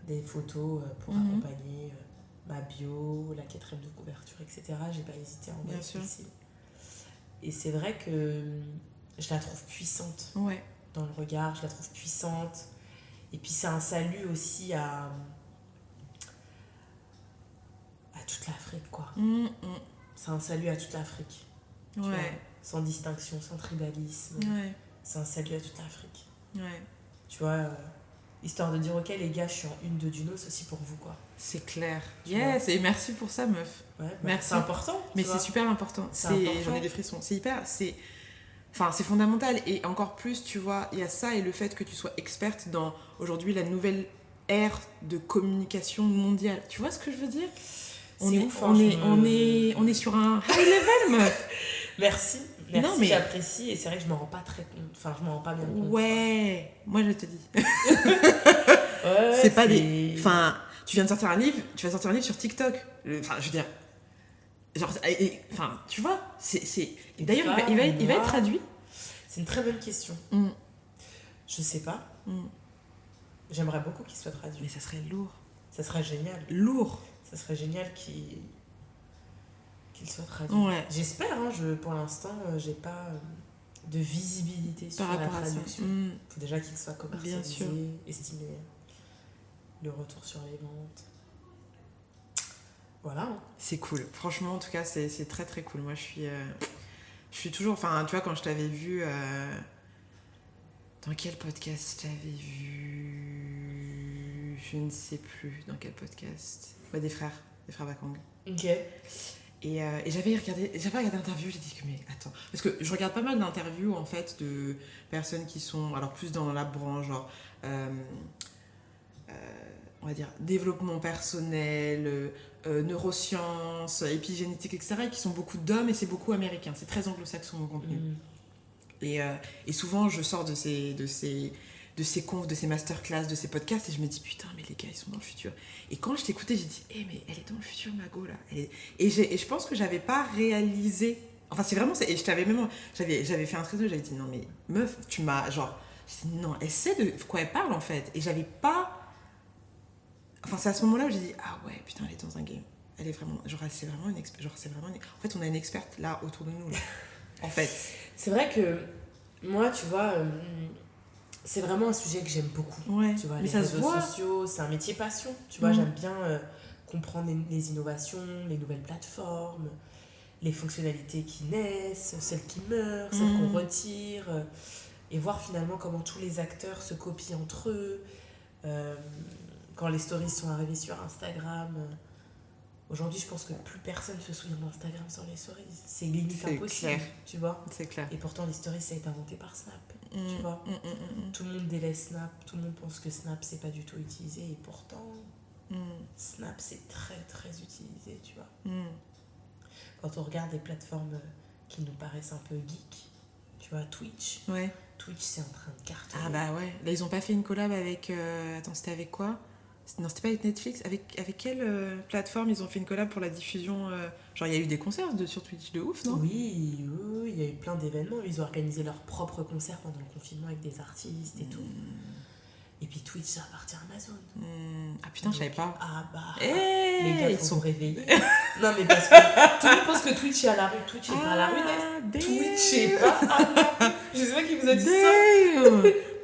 des photos pour accompagner ma bio, la 4e de couverture, etc., j'ai pas hésité à envoyer celle-ci. Et c'est vrai que je la trouve puissante dans le regard, je la trouve puissante. Et puis c'est un salut aussi à toute l'Afrique, quoi. C'est un salut à toute l'Afrique. Tu vois, sans distinction, sans tribalisme. C'est un salut à toute l'Afrique. Tu vois, histoire de dire, ok les gars, je suis en une de Duno, c'est aussi pour vous, quoi. C'est clair. Yes, et merci pour ça, meuf. Merci. C'est important. Mais c'est super important. J'en ai des frissons. C'est fondamental. Et encore plus, tu vois, il y a ça et le fait que tu sois experte dans, aujourd'hui, la nouvelle ère de communication mondiale. Tu vois ce que je veux dire ? On est sur un high level, meuf. Merci, j'apprécie. Et c'est vrai que je m'en rends pas très compte. Enfin, je m'en rends pas bien compte. Ouais, moi je te dis. C'est pas des... Enfin, tu viens de sortir un livre, tu vas sortir un livre sur TikTok. Enfin, je veux dire... Genre, enfin, tu vois, c'est... D'ailleurs, il va être traduit. C'est une très bonne question. Je sais pas. J'aimerais beaucoup qu'il soit traduit. Mais ça serait lourd. Ça serait génial. Lourd. Ça serait génial qu'il soit traduit. J'espère, hein, pour l'instant, j'ai pas de visibilité sur la traduction. Il faut déjà qu'il soit commercialisé, estimé. le retour sur les ventes. Voilà. C'est cool. Franchement, en tout cas, c'est très très cool. Moi, je suis toujours... Enfin, tu vois, quand je t'avais vu... Dans quel podcast je t'avais vu? Je ne sais plus dans quel podcast. Des frères Bakang. Ok. Et j'avais regardé l'interview, j'ai dit que mais attends, parce que je regarde pas mal d'interviews en fait de personnes qui sont alors plus dans la branche genre on va dire développement personnel, neurosciences, épigénétique, etc. et qui sont beaucoup d'hommes et c'est beaucoup américain, c'est très anglo-saxon mon contenu. Et souvent je sors de ces confs, de ces masterclass, de ces podcasts et je me dis putain mais les gars ils sont dans le futur. Et quand je t'écoutais j'ai dit mais elle est dans le futur Mago là. Et je pense que j'avais pas réalisé, enfin c'est vraiment, et je t'avais même, j'avais fait un trésor, j'avais dit non mais meuf tu m'as genre, j'ai dit non elle sait de quoi elle parle en fait. Et j'avais pas, enfin c'est à ce moment là où j'ai dit ah ouais putain elle est dans un game. Elle est vraiment, genre c'est vraiment une experte, en fait on a une experte là autour de nous là. En fait. C'est vrai que moi tu vois... c'est vraiment un sujet que j'aime beaucoup. Ouais, tu vois, mais les ça se réseaux voit. sociaux, c'est un métier passion. Tu vois, j'aime bien comprendre les innovations, les nouvelles plateformes, les fonctionnalités qui naissent, celles qui meurent, celles qu'on retire, et voir finalement comment tous les acteurs se copient entre eux. Quand les stories sont arrivées sur Instagram, aujourd'hui je pense que plus personne se souvient d'Instagram sans les stories. C'est limite impossible, clair. tu vois. C'est clair. Et pourtant les stories ça a été inventé par Snap. Tu vois, tout le monde délaisse Snap, tout le monde pense que Snap c'est pas du tout utilisé et pourtant Snap c'est très très utilisé, tu vois. Quand on regarde des plateformes qui nous paraissent un peu geek, tu vois, Twitch c'est en train de cartonner. Ah bah ouais, là ils ont pas fait une collab avec attends c'était avec quoi? Non, c'était pas avec Netflix. Avec quelle plateforme ils ont fait une collab pour la diffusion genre, il y a eu des concerts sur Twitch de ouf, non? Oui, il y a eu plein d'événements. Ils ont organisé leurs propres concerts pendant le confinement avec des artistes et tout. Et puis Twitch, ça appartient à Amazon. Ah putain, je savais pas. Ah bah, les gars, ils sont réveillés. Non, mais parce que tout le monde pense que Twitch est à la rue. Twitch est pas à la rue, Twitch est pas à la rue. Je sais pas qui vous a dit ça.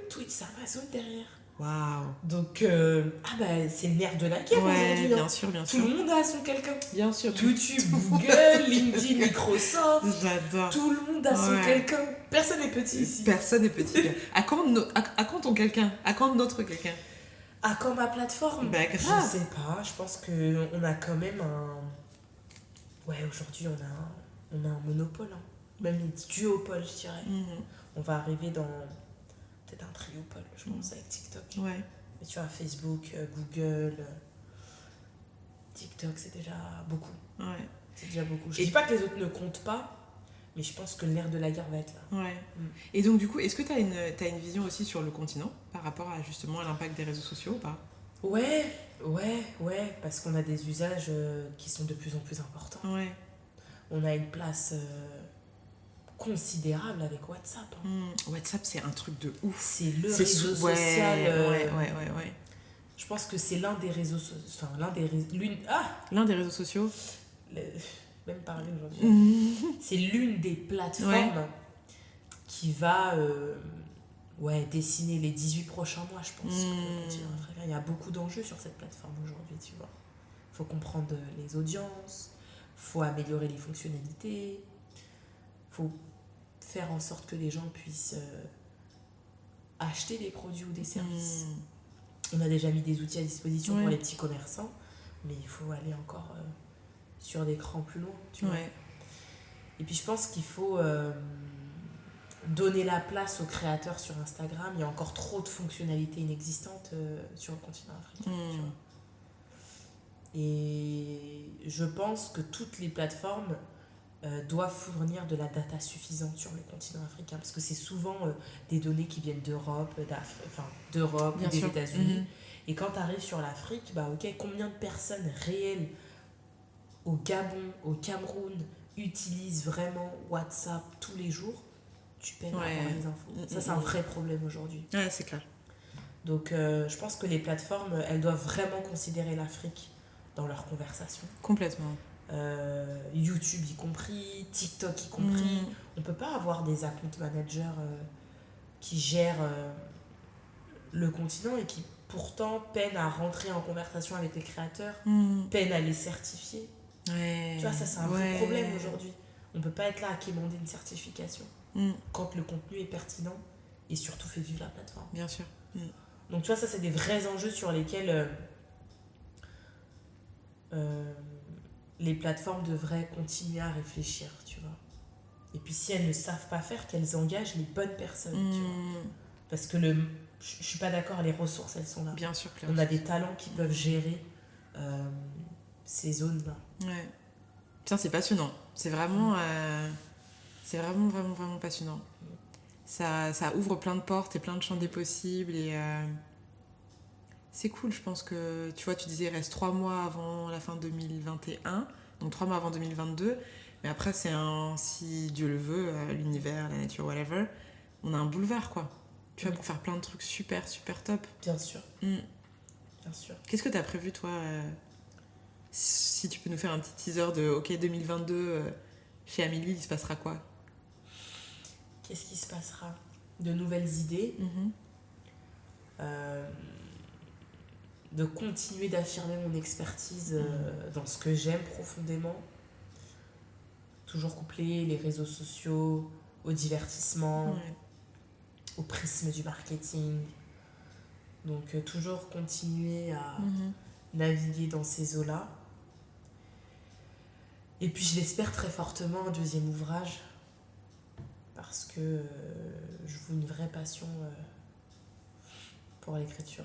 Twitch, c'est Amazon derrière. Waouh. Donc, c'est le nerf de la guerre aujourd'hui. Bien sûr. Tout le monde a son quelqu'un. Bien sûr. YouTube, Google, LinkedIn, Microsoft. J'adore. Tout le monde a son quelqu'un. Personne n'est petit ici. Personne n'est petit. À quand ton quelqu'un? À quand notre quelqu'un? À quand ma plateforme? Bah, grave. Je sais pas. Je pense qu'on a quand même un... Ouais, aujourd'hui, on a un monopole. Hein. Même un duopole, je dirais. On va arriver dans... peut-être un triopole, je pense, avec TikTok. Ouais. Mais tu vois, Facebook, Google, TikTok, c'est déjà beaucoup. Ouais. C'est déjà beaucoup. Je dis pas que les autres ne comptent pas, mais je pense que l'air de la guerre va être là. Ouais. Et donc, du coup, est-ce que t'as une vision aussi sur le continent par rapport à justement à l'impact des réseaux sociaux ou pas? Ouais, parce qu'on a des usages qui sont de plus en plus importants. Ouais. On a une place... considérable avec WhatsApp. WhatsApp, c'est un truc de ouf. C'est le réseau social. Ouais. Je pense que c'est l'un des réseaux sociaux. Enfin, l'un des réseaux sociaux. Même parler aujourd'hui. C'est l'une des plateformes qui va dessiner les 18 prochains mois, je pense. Il y a beaucoup d'enjeux sur cette plateforme aujourd'hui, tu vois. Il faut comprendre les audiences, il faut améliorer les fonctionnalités. Faut faire en sorte que les gens puissent acheter des produits ou des services. On a déjà mis des outils à disposition pour les petits commerçants, mais il faut aller encore sur des crans plus loin. Tu vois. Et puis je pense qu'il faut donner la place aux créateurs sur Instagram. Il y a encore trop de fonctionnalités inexistantes sur le continent africain. Tu vois. Et je pense que toutes les plateformes doivent fournir de la data suffisante sur le continent africain, parce que c'est souvent des données qui viennent d'Europe, ou des États-Unis. Et quand tu arrives sur l'Afrique, combien de personnes réelles au Gabon, au Cameroun utilisent vraiment WhatsApp tous les jours? Tu peines à avoir les infos. Ça, c'est un vrai problème aujourd'hui. Ouais, c'est clair. Donc, je pense que les plateformes, elles doivent vraiment considérer l'Afrique dans leurs conversations. Complètement. YouTube y compris, TikTok y compris. On peut pas avoir des account managers qui gèrent le continent et qui pourtant peinent à rentrer en conversation avec les créateurs, peinent à les certifier. Tu vois, ça c'est un vrai problème aujourd'hui. On peut pas être là à quémander une certification quand le contenu est pertinent et surtout fait vivre la plateforme. Bien sûr. Donc tu vois, ça c'est des vrais enjeux sur lesquels les plateformes devraient continuer à réfléchir, tu vois. Et puis si elles ne savent pas faire, qu'elles engagent les bonnes personnes, tu vois. Parce que je suis pas d'accord, les ressources elles sont là. Bien sûr, on a des talents qui peuvent gérer ces zones-là. Ouais. Putain, c'est passionnant. C'est vraiment vraiment passionnant. Ça ouvre plein de portes et plein de champs des possibles et c'est cool. Je pense que, tu vois, tu disais il reste 3 mois avant la fin 2021, donc 3 mois avant 2022, mais après c'est si Dieu le veut, l'univers, la nature, whatever, on a un boulevard, quoi. Tu vois, pour faire plein de trucs super top. Bien sûr. Bien sûr. Qu'est-ce que t'as prévu, toi si tu peux nous faire un petit teaser de OK 2022 chez Amélie, il se passera quoi? Qu'est-ce qui se passera? De nouvelles idées, de continuer d'affirmer mon expertise dans ce que j'aime profondément, toujours coupler les réseaux sociaux au divertissement, au prisme du marketing. Donc toujours continuer à naviguer dans ces eaux-là. Et puis je l'espère très fortement un 2e ouvrage, parce que je veux une vraie passion pour l'écriture.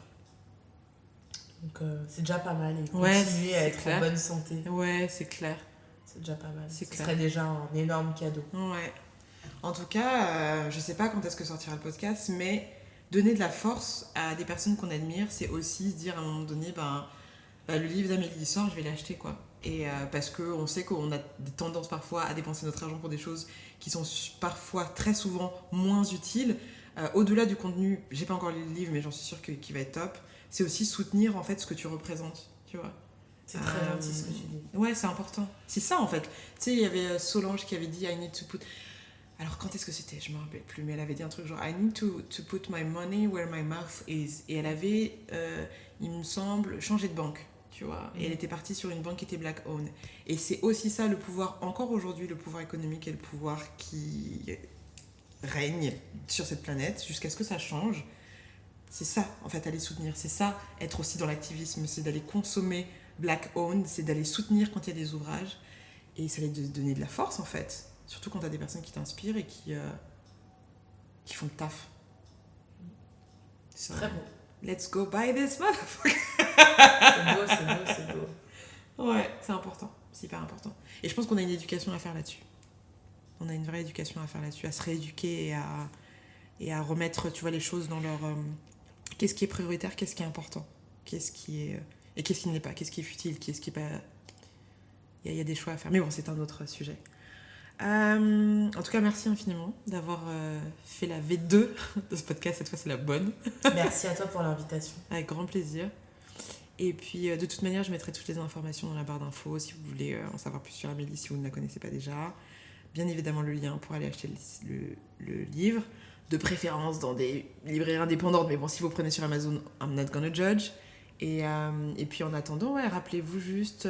Donc c'est déjà pas mal, et continuer à être en bonne santé. Ouais, c'est clair. C'est déjà pas mal. Ce serait déjà un énorme cadeau. Ouais. En tout cas, je sais pas quand est-ce que sortira le podcast, mais donner de la force à des personnes qu'on admire, c'est aussi se dire à un moment donné, le livre d'Amélie sort, je vais l'acheter, quoi. Et parce qu'on sait qu'on a des tendances parfois à dépenser notre argent pour des choses qui sont parfois, très souvent, moins utiles. Au-delà du contenu, j'ai pas encore lu le livre, mais j'en suis sûre qu'il va être top. C'est aussi soutenir, en fait, ce que tu représentes, tu vois. C'est très gentil ce que tu dis. Ouais, c'est important. C'est ça, en fait. Tu sais, il y avait Solange qui avait dit « I need to put... » Alors, quand est-ce que c'était? Je me rappelle plus, mais elle avait dit un truc genre « I need to put my money where my mouth is ». Et elle avait, il me semble, changé de banque, tu vois. Et elle était partie sur une banque qui était black-owned. Et c'est aussi ça, le pouvoir, encore aujourd'hui, le pouvoir économique et le pouvoir qui règne sur cette planète, jusqu'à ce que ça change. C'est ça, en fait, aller soutenir. C'est ça, être aussi dans l'activisme. C'est d'aller consommer black-owned, c'est d'aller soutenir quand il y a des ouvrages. Et ça va te donner de la force, en fait. Surtout quand tu as des personnes qui t'inspirent et qui font le taf. C'est très beau. Let's go buy this motherfucker. C'est beau. Ouais, c'est important. C'est hyper important. Et je pense qu'on a une éducation à faire là-dessus. On a une vraie éducation à faire là-dessus, à se rééduquer et à remettre, tu vois, les choses dans leur... qu'est-ce qui est prioritaire, qu'est-ce qui est important, qu'est-ce qui est... et qu'est-ce qui ne l'est pas, qu'est-ce qui est futile, qu'est-ce qui est pas... Il y a des choix à faire. Mais bon, c'est un autre sujet. En tout cas, merci infiniment d'avoir fait la V2 de ce podcast. Cette fois, c'est la bonne. Merci à toi pour l'invitation. Avec grand plaisir. Et puis, de toute manière, je mettrai toutes les informations dans la barre d'infos si vous voulez en savoir plus sur Amélie, si vous ne la connaissez pas déjà. Bien évidemment, le lien pour aller acheter le livre. De préférence dans des librairies indépendantes. Mais bon, si vous prenez sur Amazon, I'm not gonna judge. Et puis, en attendant, rappelez-vous juste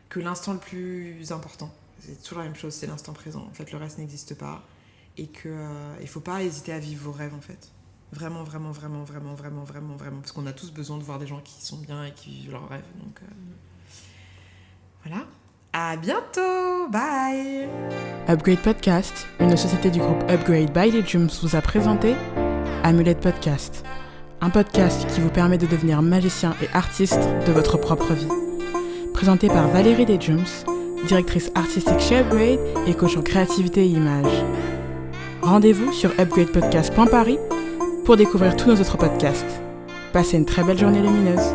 que l'instant le plus important, c'est toujours la même chose, c'est l'instant présent. En fait, le reste n'existe pas. Et qu'il ne faut pas hésiter à vivre vos rêves, en fait. Vraiment. Parce qu'on a tous besoin de voir des gens qui sont bien et qui vivent leurs rêves. Donc, voilà. À bientôt. Bye. Upgrade Podcast, une société du groupe Upgrade by Legiums, vous a présenté Amulette Podcast. Un podcast qui vous permet de devenir magicien et artiste de votre propre vie. Présenté par Valérie Legiums, directrice artistique chez Upgrade et coach en créativité et image. Rendez-vous sur upgradepodcast.paris pour découvrir tous nos autres podcasts. Passez une très belle journée lumineuse.